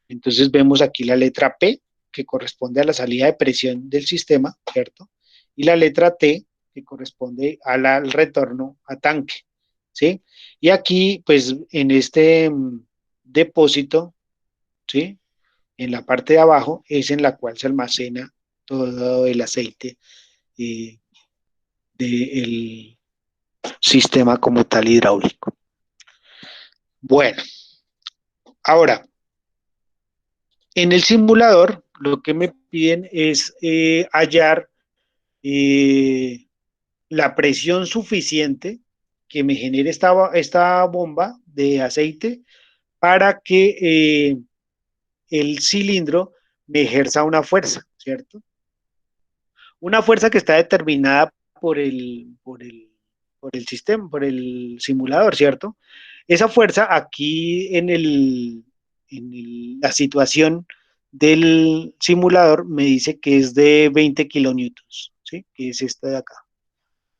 Entonces vemos aquí la letra P, que corresponde a la salida de presión del sistema, ¿cierto? Y la letra T, que corresponde al retorno a tanque, ¿sí? Y aquí, pues, en este depósito, ¿sí? En la parte de abajo es en la cual se almacena todo el aceite eh, del sistema como tal hidráulico. Bueno, ahora, en el simulador, lo que me piden es hallar eh, la presión suficiente que me genere esta bomba de aceite para que el cilindro me ejerza una fuerza, ¿cierto? Una fuerza que está determinada por el sistema, por el simulador, ¿cierto? Esa fuerza aquí la situación del simulador me dice que es de 20 kilonewtons, ¿sí? Que es esta de acá.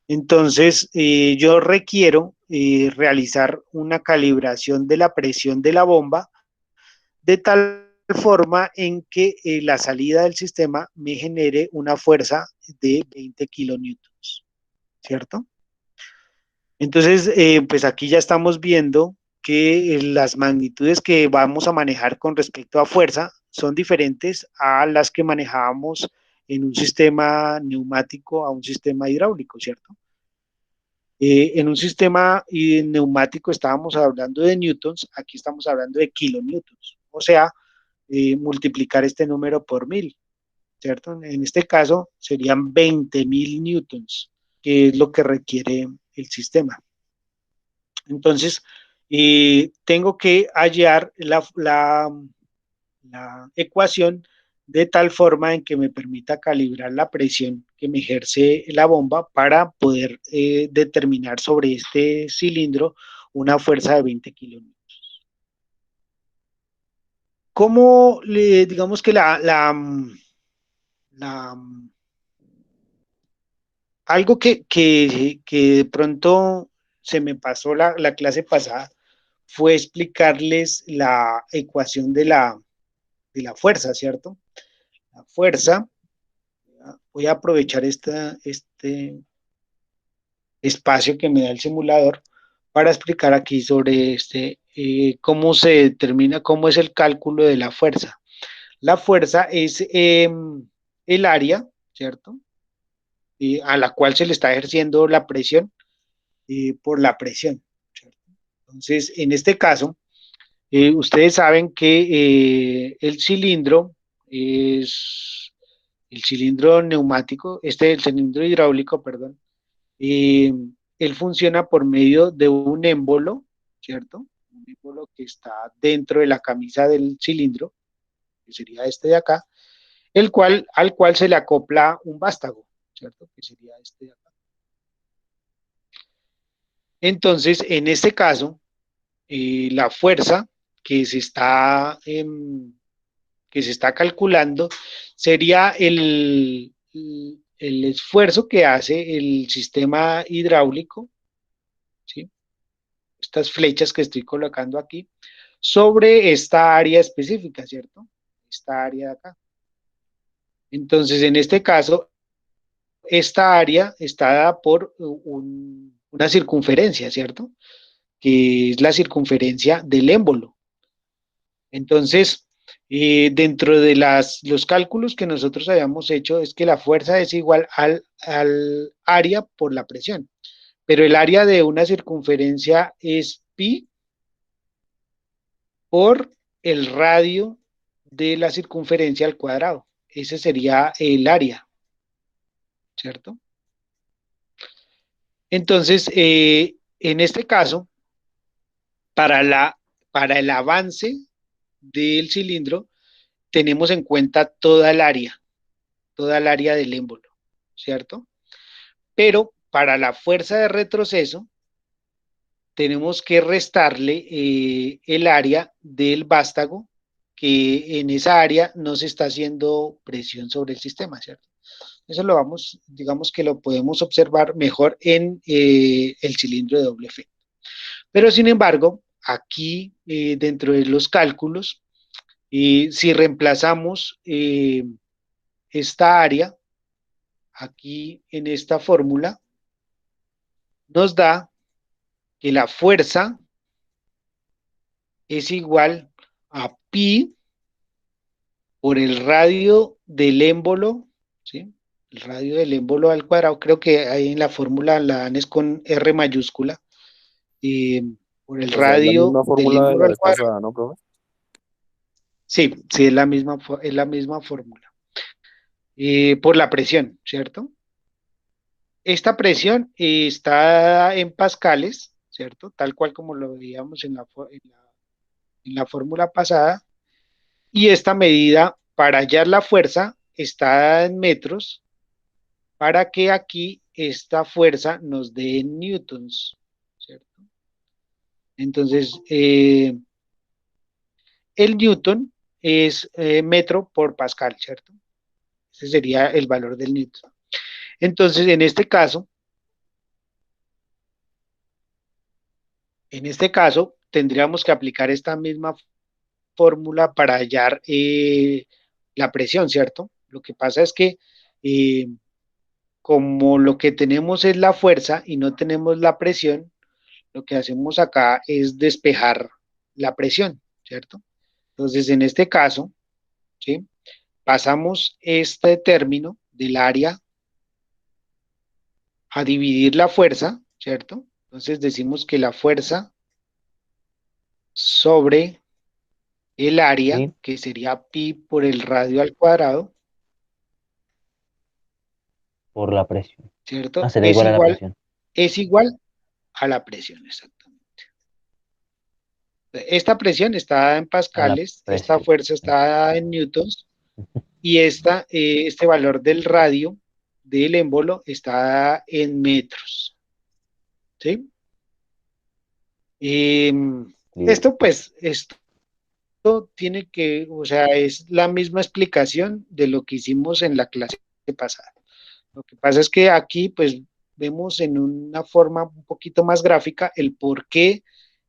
Entonces, yo requiero realizar una calibración de la presión de la bomba de tal forma en que la salida del sistema me genere una fuerza de 20 kilonewtons, ¿cierto? Entonces, pues aquí ya estamos viendo que las magnitudes que vamos a manejar con respecto a fuerza son diferentes a las que manejábamos en un sistema neumático a un sistema hidráulico, ¿cierto? En un sistema neumático estábamos hablando de newtons, aquí estamos hablando de kilonewtons, o sea, multiplicar este número por 1000, ¿cierto? En este caso serían 20.000 newtons, que es lo que requiere el sistema. Entonces, tengo que hallar la ecuación de tal forma en que me permita calibrar la presión que me ejerce la bomba para poder determinar sobre este cilindro una fuerza de 20 kilonewtons. ¿Cómo digamos que la algo que de pronto se me pasó la clase pasada fue explicarles la ecuación de la fuerza, ¿cierto? La fuerza, voy a aprovechar este espacio que me da el simulador para explicar aquí sobre cómo se determina, cómo es el cálculo de la fuerza. La fuerza es el área, ¿cierto? A la cual se le está ejerciendo la presión por la presión, ¿cierto? Entonces, en este caso, ustedes saben que el cilindro es el cilindro neumático, el cilindro hidráulico, perdón, eh, él funciona por medio de un émbolo, ¿cierto? Un émbolo que está dentro de la camisa del cilindro, que sería este de acá, al cual se le acopla un vástago, ¿cierto? Que sería este de acá. Entonces, en este caso, la fuerza que se está, que se está calculando sería el esfuerzo que hace el sistema hidráulico, ¿sí? Estas flechas que estoy colocando aquí, sobre esta área específica, ¿cierto? Esta área de acá. Entonces, en este caso, esta área está dada por una circunferencia, ¿cierto? Que es la circunferencia del émbolo. Entonces, dentro de los cálculos que nosotros habíamos hecho, es que la fuerza es igual al área por la presión, pero el área de una circunferencia es pi por el radio de la circunferencia al cuadrado. Ese sería el área, ¿cierto? Entonces, en este caso, para, para el avance del cilindro, tenemos en cuenta toda el área del émbolo, ¿cierto? pero para la fuerza de retroceso tenemos que restarle el área del vástago, que en esa área no se está haciendo presión sobre el sistema, ¿cierto? Eso lo vamos, digamos que lo podemos observar mejor en el cilindro de doble efecto. Pero sin embargo, aquí dentro de los cálculos, si reemplazamos esta área, aquí en esta fórmula, nos da que la fuerza es igual a pi por el radio del émbolo, ¿sí? El radio del émbolo al cuadrado, creo que ahí en la fórmula la dan es con R mayúscula, eh, por el O sea, es la radio misma del fórmula de émbolo la al vez cuadrado. pasada, ¿no, profe? Sí, sí, es la misma fórmula. Por la presión, ¿cierto? Esta presión está en pascales, ¿cierto? Tal cual como lo veíamos en la fórmula pasada. Y esta medida para hallar la fuerza está en metros para que aquí esta fuerza nos dé en newtons, ¿cierto? Entonces, el newton es metro por pascal, ¿cierto? Ese sería el valor del newton. Entonces, en este caso, tendríamos que aplicar esta misma fórmula para hallar la presión, ¿cierto? Lo que pasa es que eh, como lo que tenemos es la fuerza y no tenemos la presión, lo que hacemos acá es despejar la presión, ¿cierto? Entonces, en este caso, ¿sí? Pasamos este término del área a dividir la fuerza, ¿cierto? Entonces decimos que la fuerza sobre el área, Sí, que sería pi por el radio al cuadrado, por la presión. Ah, ¿cierto? será igual a la presión. Es igual a la presión, exactamente. Esta presión está en A la pascales, esta presión. fuerza está en newtons y este valor del radio del émbolo está en metros, ¿sí? Eh, esto Listo. pues, esto tiene que, o sea, es la misma explicación de lo que hicimos en la clase pasada. Lo que pasa es que aquí pues vemos en una forma un poquito más gráfica el por qué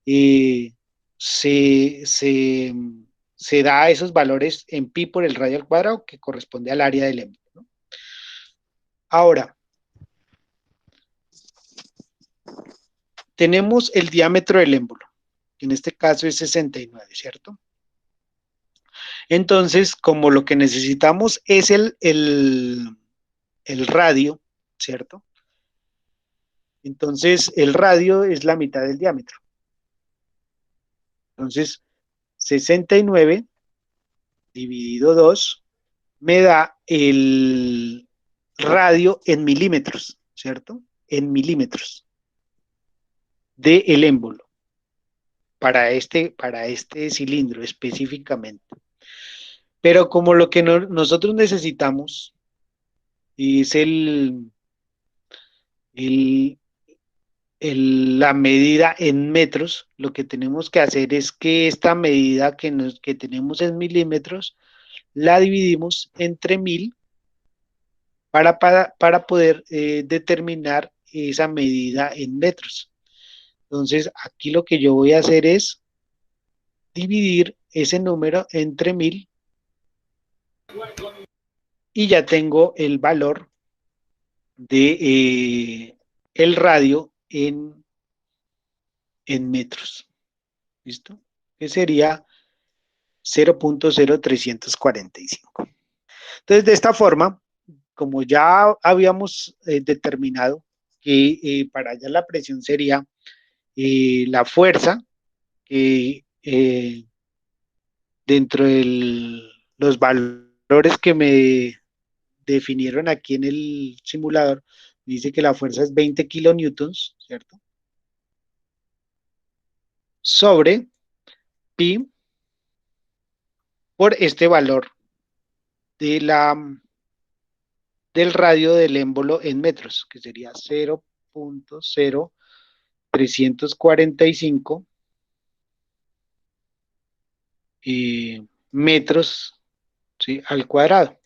eh, se, se, se da esos valores en pi por el radio al cuadrado que corresponde al área del émbolo, ¿no? Ahora, tenemos el diámetro del émbolo, que en este caso es 69, ¿cierto? Entonces, como lo que necesitamos es el radio, ¿cierto? Entonces, el radio es la mitad del diámetro. Entonces, 69 dividido 2 me da el radio en milímetros, ¿cierto? En milímetros del émbolo para este cilindro específicamente. Pero como lo que nosotros necesitamos es el, la medida en metros, lo que tenemos que hacer es que esta medida que tenemos en milímetros la dividimos entre 1000 para poder determinar esa medida en metros. Entonces, aquí lo que yo voy a hacer es dividir ese número entre 1000 y ya tengo el valor de el radio en metros. ¿Listo? Que sería 0.0345. Entonces, de esta forma, como ya habíamos determinado que para allá la presión sería la fuerza que dentro de los valores que me definieron aquí en el simulador, me dice que la fuerza es 20 kilonewtons, ¿cierto? Sobre pi por este valor de del radio del émbolo en metros, que sería 0.0345 metros, ¿sí?, al cuadrado.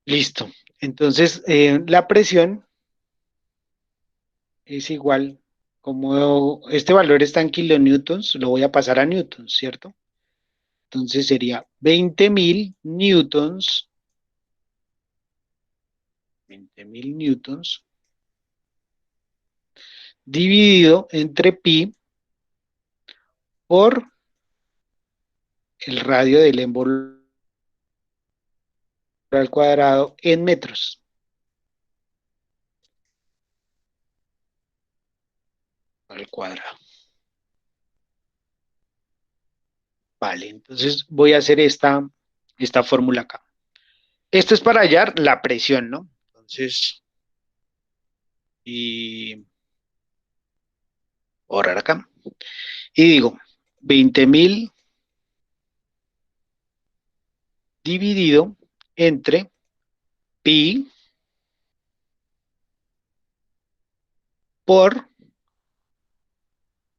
Listo. Entonces, la presión es igual, como este valor está en kilonewtons, lo voy a pasar a newtons, ¿cierto? Entonces sería 20.000 newtons dividido entre pi por el radio del émbolo al cuadrado en metros. Al cuadrado. Vale, entonces voy a hacer esta fórmula acá. Esto es para hallar la presión, ¿no? Entonces, y borrar acá. Y digo, 20.000 dividido entre pi por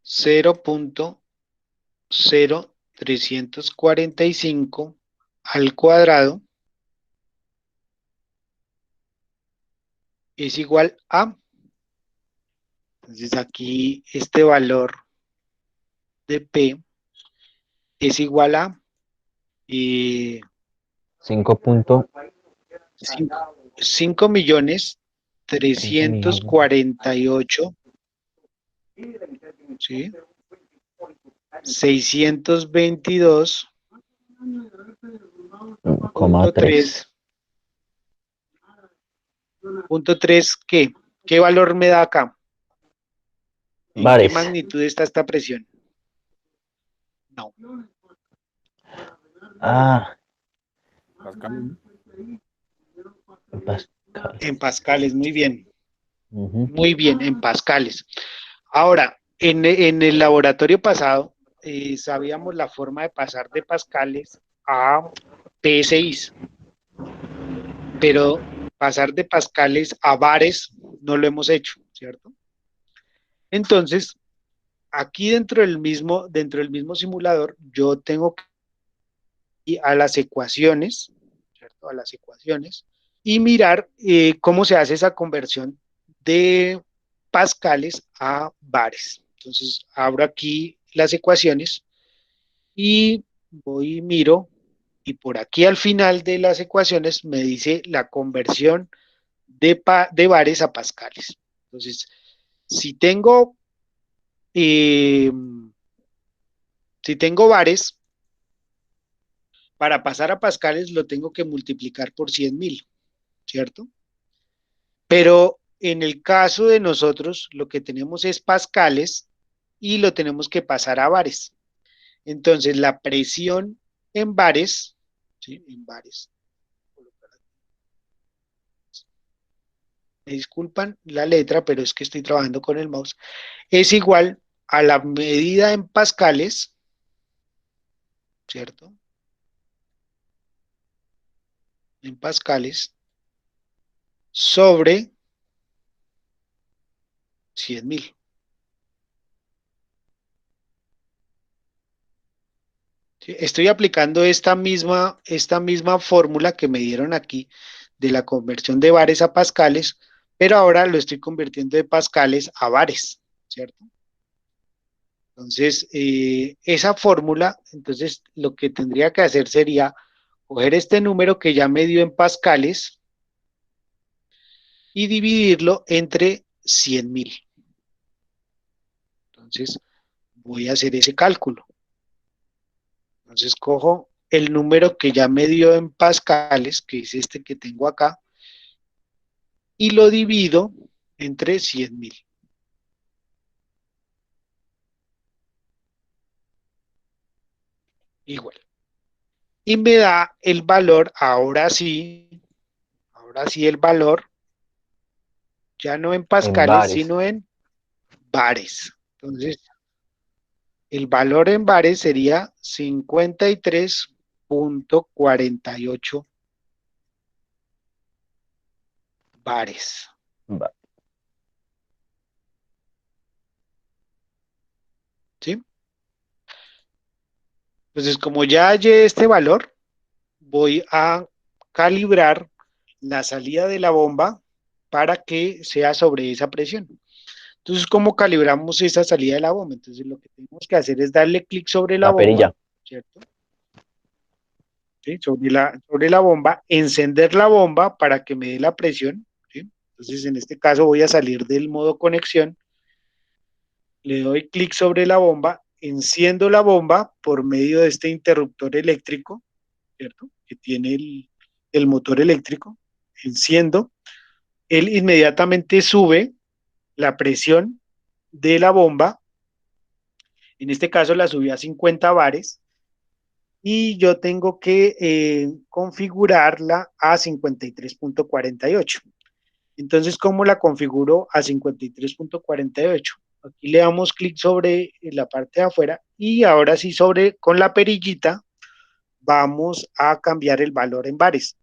0.0345 al cuadrado es igual a, entonces aquí este valor de P es igual a 5.5 millones. 5.348.000, ¿sí? 622.3. ¿Qué valor me da acá? ¿En qué Bares. magnitud está esta presión? No. Pascal. Pascal. En pascales, muy bien. Ujú. Muy bien, en pascales. Ahora, en el laboratorio pasado, sabíamos la forma de pasar de pascales a PSIs, pero pasar de pascales a bares no lo hemos hecho, ¿cierto? Entonces, aquí dentro del mismo simulador, yo tengo que ir a las ecuaciones, ¿cierto? A las ecuaciones, y mirar cómo se hace esa conversión de pascales a bares. Entonces, abro aquí las ecuaciones y voy y miro, y por aquí al final de las ecuaciones me dice la conversión de bares a pascales. Entonces, si tengo, eh, si tengo bares, para pasar a pascales lo tengo que multiplicar por 100.000, ¿cierto? Pero en el caso de nosotros, lo que tenemos es pascales y lo tenemos que pasar a bares. Entonces, la presión en bares, ¿sí? En bares. Me disculpan la letra, pero es que estoy trabajando con el mouse. Es igual a la medida en pascales, ¿cierto? En pascales sobre 100.000. ¿Sí? Estoy aplicando esta misma fórmula que me dieron aquí de la conversión de bares a pascales, pero ahora lo estoy convirtiendo de pascales a bares, ¿cierto? Entonces, esa fórmula, entonces lo que tendría que hacer sería coger este número que ya me dio en pascales y dividirlo entre 100.000. Entonces, voy a hacer ese cálculo. Entonces, cojo el número que ya me dio en pascales, que es este que tengo acá, y lo divido entre 100.000. Igual. Y me da el valor, ahora sí el valor, ya no en En pascales, bares. sino en bares. Entonces, el valor en bares sería 53.48 bares. Va. ¿Sí? Entonces, como ya hallé este valor, voy a calibrar la salida de la bomba para que sea sobre esa presión. Entonces, ¿cómo calibramos esa salida de la bomba? Entonces, lo que tenemos que hacer es darle clic sobre la La bomba, perilla. ¿cierto? ¿Sí? Sobre la bomba, encender la bomba para que me dé la presión, ¿sí? Entonces, en este caso voy a salir del modo conexión, le doy clic sobre la bomba, enciendo la bomba por medio de este interruptor eléctrico, ¿cierto? Que tiene el motor eléctrico, enciendo, él inmediatamente sube la presión de la bomba, en este caso la subí a 50 bares, y yo tengo que configurarla a 53.48. Entonces, ¿cómo la configuro a 53.48? Aquí le damos clic sobre la parte de afuera y ahora sí con la perillita vamos a cambiar el valor en bares.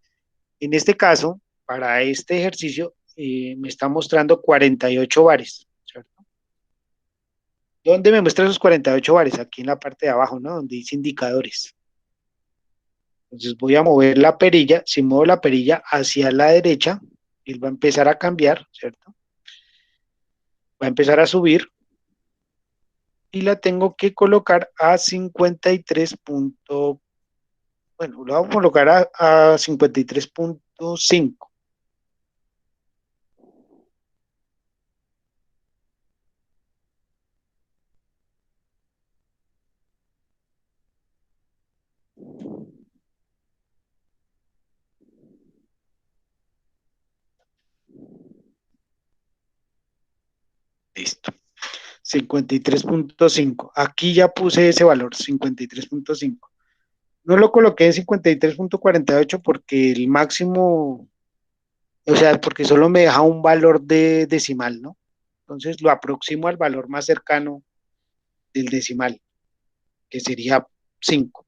En este caso, para este ejercicio, me está mostrando 48 bares, ¿cierto? ¿Dónde me muestra esos 48 bares? Aquí en la parte de abajo, ¿no? Donde dice indicadores. Entonces voy a mover la perilla. Si muevo la perilla hacia la derecha, él va a empezar a cambiar, ¿cierto? Va a empezar a subir y la tengo que colocar a 53. Bueno, lo vamos a colocar a 53.5. Listo. 53.5. Aquí ya puse ese valor, 53.5. No lo coloqué en 53.48 porque el máximo, o sea, porque solo me deja un valor de decimal, ¿no? Entonces lo aproximo al valor más cercano del decimal, que sería 5.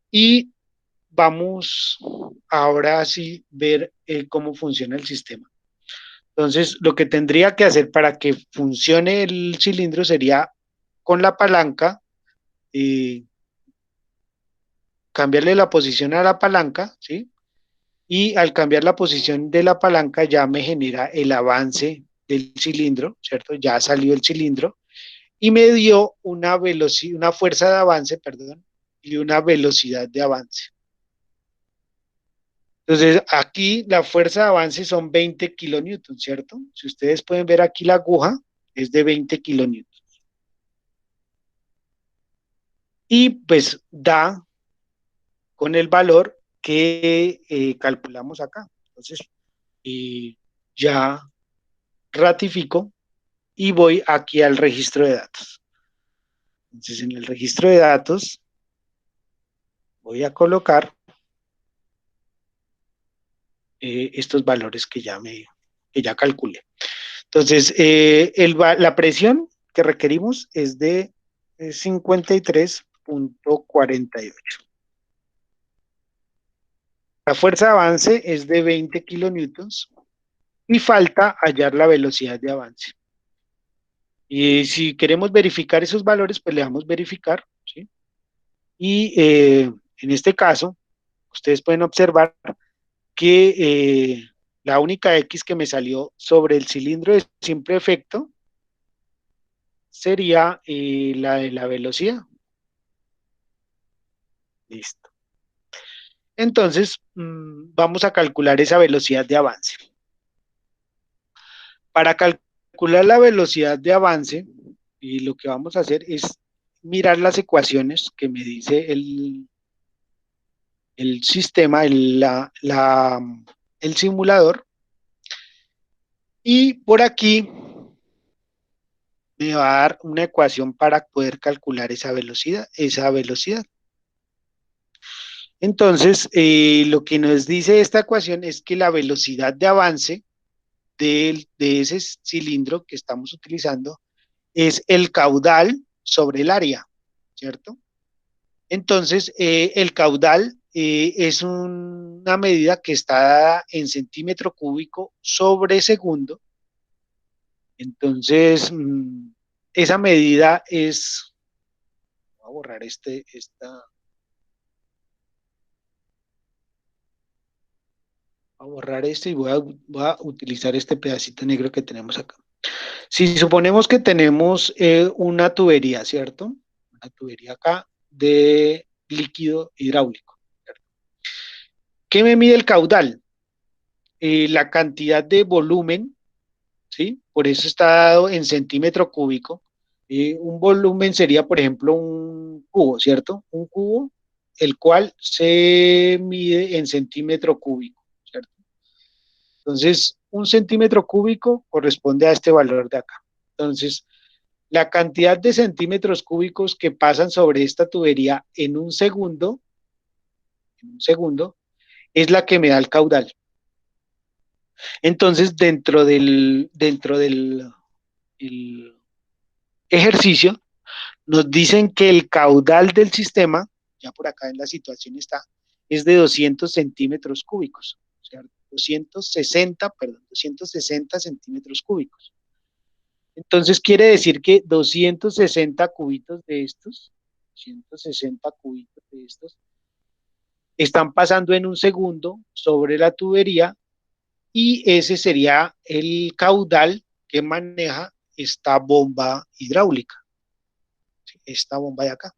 Y vamos ahora sí ver cómo funciona el sistema. Entonces, lo que tendría que hacer para que funcione el cilindro sería con la palanca, eh, cambiarle la posición a la palanca, ¿sí? Y al cambiar la posición de la palanca ya me genera el avance del cilindro, ¿cierto? Ya salió el cilindro y me dio una velocidad, una fuerza de avance, perdón, y una velocidad de avance. Entonces, aquí la fuerza de avance son 20 kilonewtons, ¿cierto? Si ustedes pueden ver aquí la aguja, es de 20 kilonewtons. Y pues da con el valor que calculamos acá. Entonces, ya ratifico y voy aquí al registro de datos. Entonces, en el registro de datos voy a colocar estos valores que ya calculé. Entonces, la presión que requerimos es de 53.48. La fuerza de avance es de 20 kilonewtons y falta hallar la velocidad de avance. Y si queremos verificar esos valores, pues le damos verificar, ¿sí? Y en este caso, ustedes pueden observar que la única X que me salió sobre el cilindro de simple efecto sería la de la velocidad. Listo. Entonces, vamos a calcular esa velocidad de avance. Para calcular la velocidad de avance, y lo que vamos a hacer es mirar las ecuaciones que me dice el sistema, el simulador, y por aquí me va a dar una ecuación para poder calcular esa velocidad, Entonces, lo que nos dice esta ecuación es que la velocidad de avance de ese cilindro que estamos utilizando es el caudal sobre el área, ¿cierto? Entonces, el caudal es una medida que está dada en centímetro cúbico sobre segundo. Entonces, esa medida es, voy a borrar voy a borrar y voy a utilizar este pedacito negro que tenemos acá. Si suponemos que tenemos una tubería, ¿cierto? Una tubería acá de líquido hidráulico. ¿Qué me mide el caudal? La cantidad de volumen, ¿sí? Por eso está dado en centímetro cúbico. Un volumen sería, por ejemplo, un cubo, ¿cierto? Un cubo, el cual se mide en centímetro cúbico, ¿cierto? Entonces, un centímetro cúbico corresponde a este valor de acá. Entonces, la cantidad de centímetros cúbicos que pasan sobre esta tubería en un segundo, es la que me da el caudal. Entonces, dentro del el ejercicio, nos dicen que el caudal del sistema, ya por acá en la situación está, es de 200 centímetros cúbicos, o sea, 260 centímetros cúbicos. Entonces quiere decir que 260 cubitos de estos, 260 cubitos de estos, están pasando en un segundo sobre la tubería y ese sería el caudal que maneja esta bomba hidráulica, esta bomba de acá.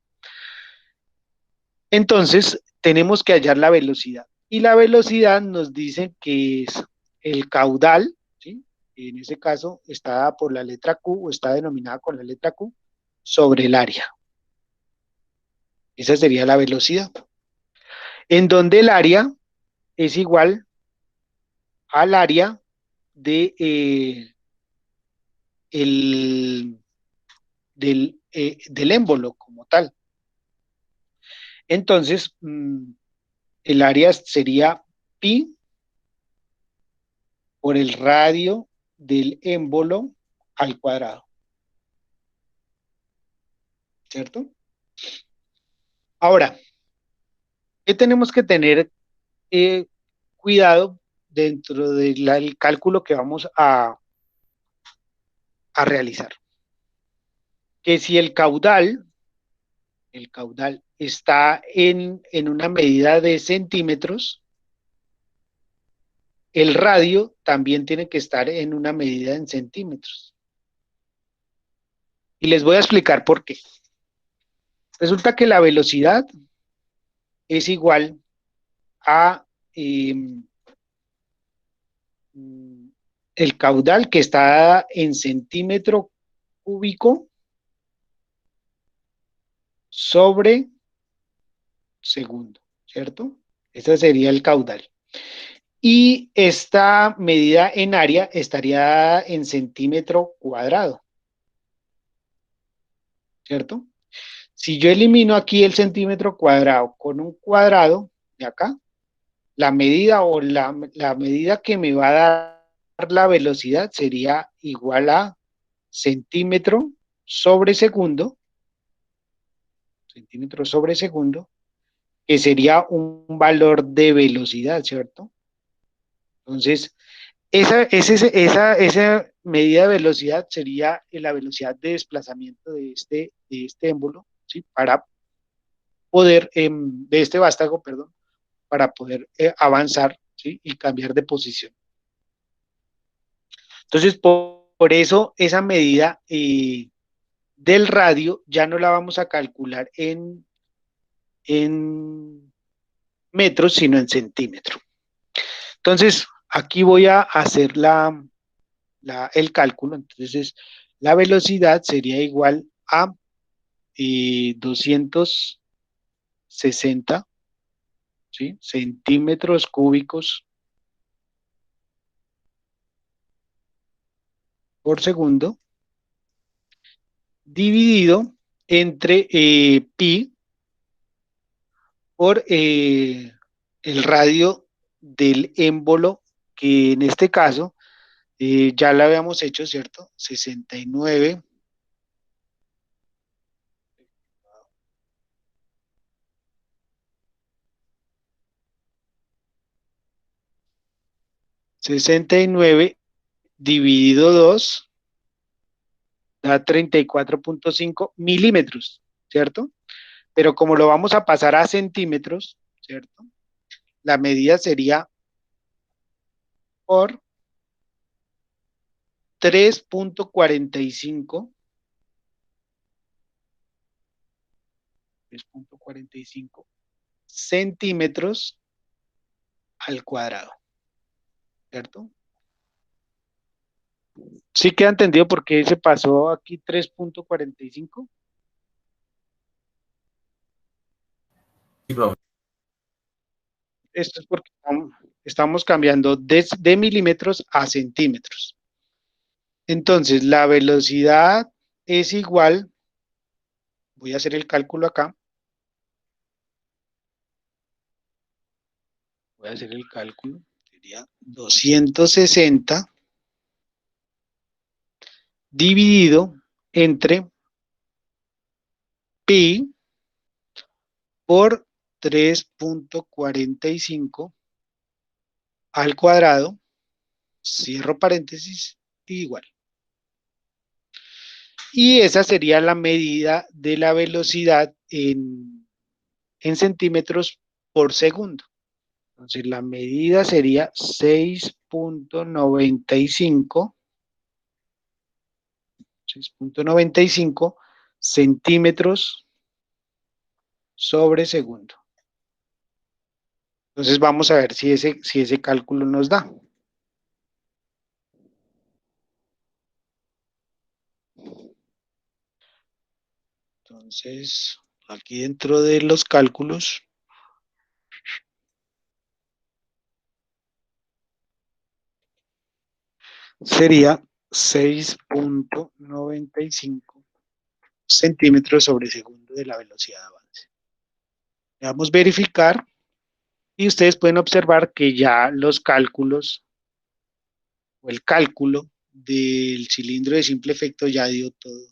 Entonces, tenemos que hallar la velocidad. Y la velocidad nos dice que es el caudal, ¿sí? En ese caso está dada por la letra Q, o está denominada con la letra Q, sobre el área. Esa sería la velocidad. En donde el área es igual al área de, el, del émbolo como tal. Entonces, el área sería pi por el radio del émbolo al cuadrado, ¿cierto? Ahora, ¿qué tenemos que tener cuidado dentro del cálculo que vamos a realizar? Que si el caudal está en una medida de centímetros, el radio también tiene que estar en una medida en centímetros. Y les voy a explicar por qué. Resulta que la velocidad es igual a el caudal que está en centímetro cúbico sobre segundo, ¿cierto? Ese sería el caudal. Y esta medida en área estaría en centímetro cuadrado, ¿cierto? Si yo elimino aquí el centímetro cuadrado con un cuadrado de acá, la medida o la medida que me va a dar la velocidad sería igual a centímetro sobre segundo, que sería un valor de velocidad, ¿cierto? Entonces, esa medida de velocidad sería la velocidad de desplazamiento de este émbolo, ¿sí? Para poder, de este vástago, perdón, para poder avanzar, ¿sí? Y cambiar de posición. Entonces, por eso esa medida del radio ya no la vamos a calcular en metros, sino en centímetros. Entonces, aquí voy a hacer el cálculo. Entonces, la velocidad sería igual a 260, ¿sí? Centímetros cúbicos por segundo, dividido entre pi por el radio del émbolo, que en este caso ya lo habíamos hecho, ¿cierto? 69. 69 dividido 2 da 34.5 milímetros, ¿cierto? Pero como lo vamos a pasar a centímetros, ¿cierto? La medida sería por 3.45 centímetros al cuadrado, ¿cierto? ¿Sí queda entendido por qué se pasó aquí 3.45? Sí, profe. Esto es porque estamos cambiando de milímetros a centímetros. Entonces, la velocidad es igual, voy a hacer el cálculo acá, voy a hacer el cálculo, sería 260 dividido entre pi por 3.45 al cuadrado, cierro paréntesis, igual. Y esa sería la medida de la velocidad en centímetros por segundo. Entonces la medida sería 6.95 centímetros sobre segundo. Entonces vamos a ver si ese cálculo nos da. Entonces, aquí dentro de los cálculos, sería 6.95 centímetros sobre segundo de la velocidad de avance. Le damos verificar y ustedes pueden observar que ya los cálculos o el cálculo del cilindro de simple efecto ya dio todo.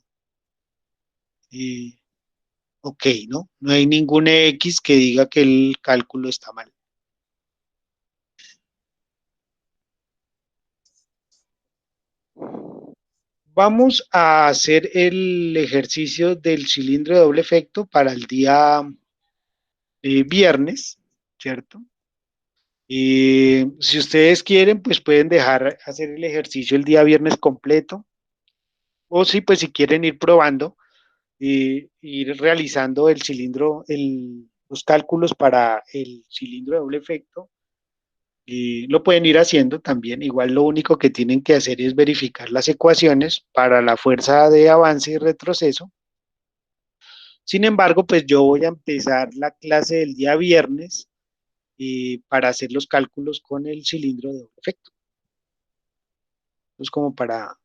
Ok, ¿no? No hay ningún X que diga que el cálculo está mal. Vamos a hacer el ejercicio del cilindro de doble efecto para el día viernes, ¿cierto? Si ustedes quieren, pues pueden dejar hacer el ejercicio el día viernes completo, o si pues si quieren ir probando, ir realizando el cilindro, los cálculos para el cilindro de doble efecto, lo pueden ir haciendo también. Igual lo único que tienen que hacer es verificar las ecuaciones para la fuerza de avance y retroceso. Sin embargo, pues yo voy a empezar la clase del día viernes para hacer los cálculos con el cilindro de doble efecto. Es como para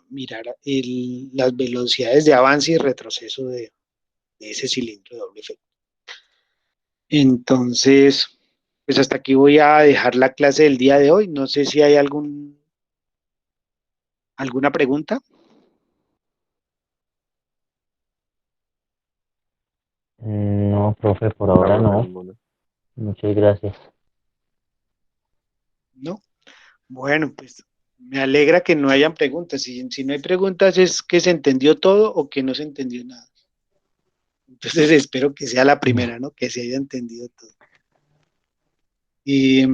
mirar las velocidades de avance y retroceso de ese cilindro de doble efecto. Entonces, pues hasta aquí voy a dejar la clase del día de hoy. No sé si hay alguna pregunta. No, profe, por ahora No, no. ninguna. Muchas gracias. ¿No? Bueno, pues me alegra que no hayan preguntas. Si no hay preguntas es que se entendió todo o que no se entendió nada. Entonces espero que sea la primera, ¿no? Que se haya entendido todo. Y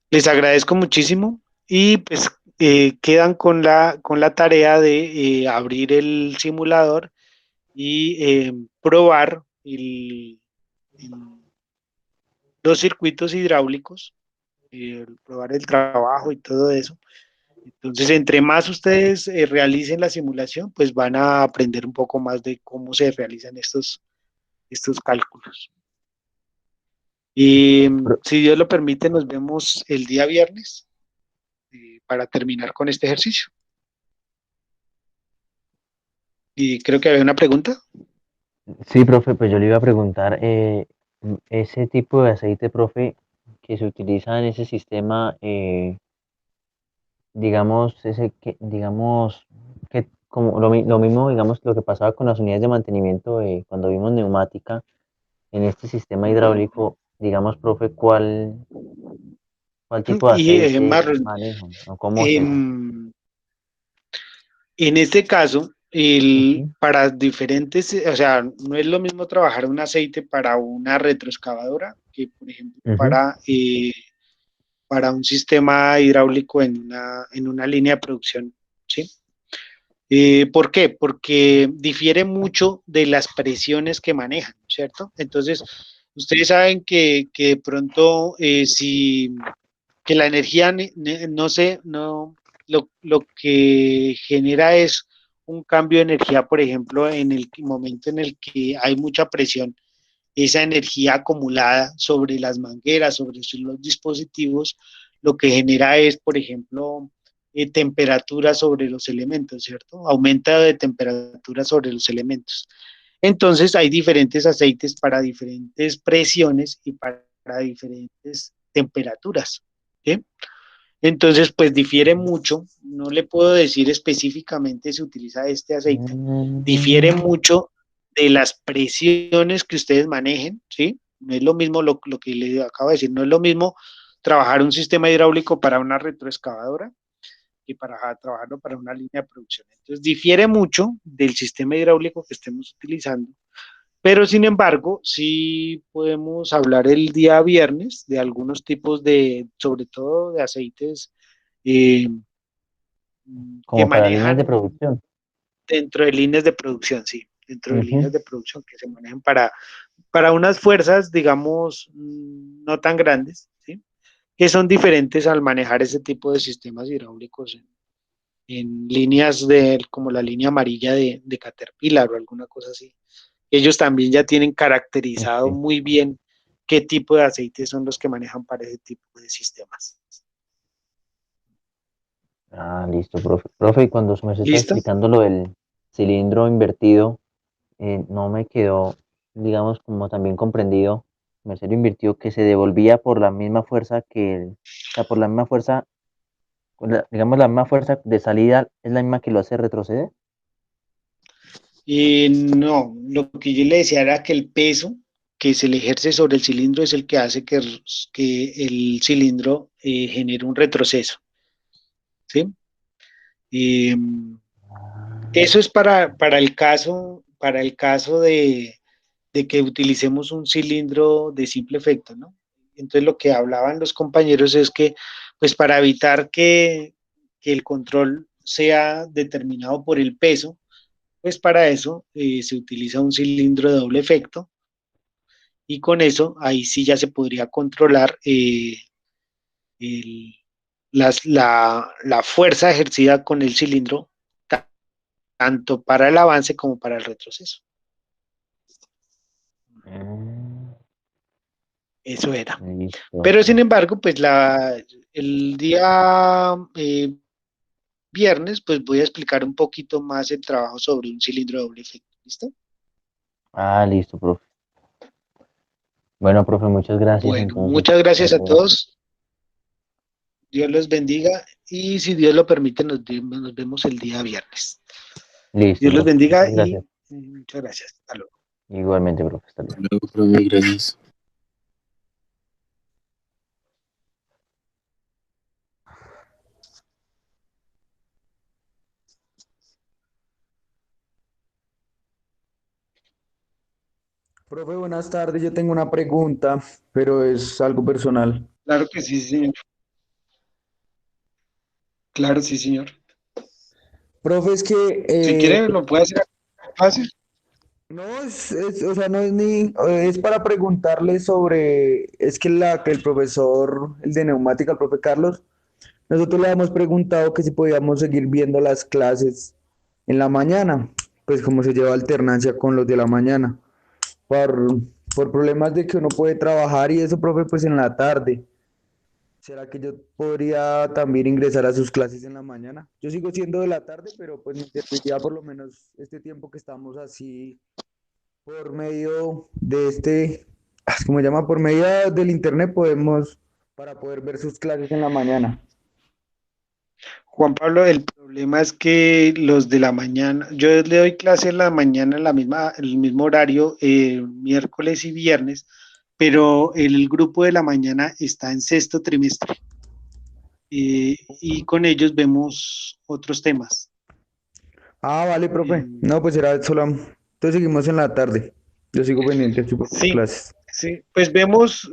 les agradezco muchísimo y pues quedan con la tarea de abrir el simulador y probar el- los circuitos hidráulicos, probar el trabajo y todo eso. Entonces, entre más ustedes realicen la simulación, pues van a aprender un poco más de cómo se realizan estos cálculos. Y Pro- si Dios lo permite, nos vemos el día viernes para terminar con este ejercicio. Y creo que había una pregunta. Sí, profe, pues yo le iba a preguntar, ese tipo de aceite, profe, que se utiliza en ese sistema, digamos, digamos, que como lo mismo, digamos, lo que pasaba con las unidades de mantenimiento, cuando vimos neumática, en este sistema hidráulico, digamos, profe, ¿Cuál tipo de Y aceite Marlon, manejan? ¿O cómo sería? em, en este caso, Ujú, para diferentes, o sea, no es lo mismo trabajar un aceite para una retroexcavadora que, por ejemplo, ujú. para un sistema hidráulico en una línea de producción, ¿sí? ¿Por qué? Porque difiere mucho de las presiones que manejan, ¿cierto? Entonces, ustedes saben que de pronto, si que la energía no sé, no, lo que genera es un cambio de energía, por ejemplo, en el momento en el que hay mucha presión, esa energía acumulada sobre las mangueras, sobre los dispositivos, lo que genera es, por ejemplo, temperatura sobre los elementos, ¿cierto? Aumenta de temperatura sobre los elementos. Entonces hay diferentes aceites para diferentes presiones y para diferentes temperaturas, ¿sí? Entonces, pues difiere mucho, no le puedo decir específicamente si utiliza este aceite, difiere Mm, mucho de las presiones que ustedes manejen, ¿sí? No es lo mismo lo que le acabo de decir, no es lo mismo trabajar un sistema hidráulico para una retroexcavadora que para trabajarlo para una línea de producción. Entonces, difiere mucho del sistema hidráulico que estemos utilizando, pero sin embargo, sí podemos hablar el día viernes de algunos tipos de, sobre todo de aceites eh, que como para líneas de manejan producción. dentro de líneas de producción, sí, dentro de Ujú. líneas de producción que se manejan para unas fuerzas, digamos, no tan grandes, ¿sí? Que son diferentes al manejar ese tipo de sistemas hidráulicos en líneas como la línea amarilla de Caterpillar o alguna cosa así. Ellos también ya tienen caracterizado Ok. muy bien qué tipo de aceites son los que manejan para ese tipo de sistemas. Ah, listo, profe. Profe, y cuando me está ¿Listo? explicando lo del cilindro invertido, no me quedó, digamos, como también comprendido, Mercedes invirtió que se devolvía por la misma fuerza o sea, por la misma fuerza, digamos, la misma fuerza de salida es la misma que lo hace retroceder. No, lo que yo le decía era que el peso que se le ejerce sobre el cilindro es el que hace que el cilindro genere un retroceso, ¿sí? Eh, Ah, eso es para el caso de que utilicemos un cilindro de simple efecto, ¿no? Entonces lo que hablaban los compañeros es que, pues para evitar que el control sea determinado por el peso, pues para eso se utiliza un cilindro de doble efecto y con eso ahí sí ya se podría controlar el- la fuerza ejercida con el cilindro, tanto para el avance como para el retroceso. mm, Eso era. listo. Pero sin embargo, pues el día viernes, pues voy a explicar un poquito más el trabajo sobre un cilindro de doble efecto. ¿Listo? Ah, listo, profe. Bueno, profe, muchas gracias Bueno, entonces. muchas gracias a Todo. todos. Dios los bendiga y si Dios lo permite, nos vemos el día viernes. Listo, Dios los profe. bendiga Muchas y gracias. muchas gracias. Hasta luego. Igualmente, profe. Hasta luego. Luego, profe, gracias. Profe, buenas tardes. Yo tengo una pregunta, pero es algo personal. Claro que sí, señor. Claro, sí, señor. Profe, es que Si quiere, lo puede hacer fácil. no o sea, no es ni, es para preguntarle sobre, es que que el profesor, el de neumática, el profe Carlos, nosotros le hemos preguntado que si podíamos seguir viendo las clases en la mañana, pues como se lleva alternancia con los de la mañana, por, por problemas de que uno puede trabajar y eso, profe, pues en la tarde. ¿Será que yo podría también ingresar a sus clases en la mañana? Yo sigo siendo de la tarde, pero pues me serviría por lo menos este tiempo que estamos así por medio de ¿cómo se llama? Por medio del internet podemos, para poder ver sus clases en la mañana. Juan Pablo, el problema es que los de la mañana, yo le doy clase en la mañana en el mismo horario, miércoles y viernes, pero el grupo de la mañana está en sexto trimestre. y con ellos vemos otros temas. Ah, vale, profe. Eh, No, pues era solo. Entonces seguimos en la tarde. Yo sigo pendiente de sus sí, clases. sí, pues vemos,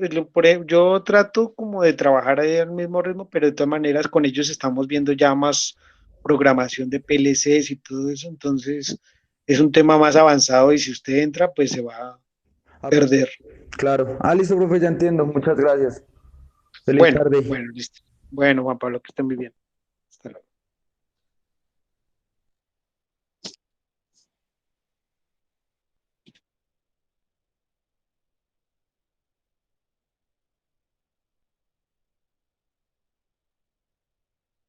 yo trato como de trabajar ahí al mismo ritmo, pero de todas maneras con ellos estamos viendo ya más programación de PLCs y todo eso, entonces es un tema más avanzado y si usted entra, pues se va a A perder. perder. Claro. Ah, listo, profe, ya entiendo. Muchas gracias. Feliz Bueno, tarde. bueno, listo. Bueno, Juan Pablo, que estén muy bien.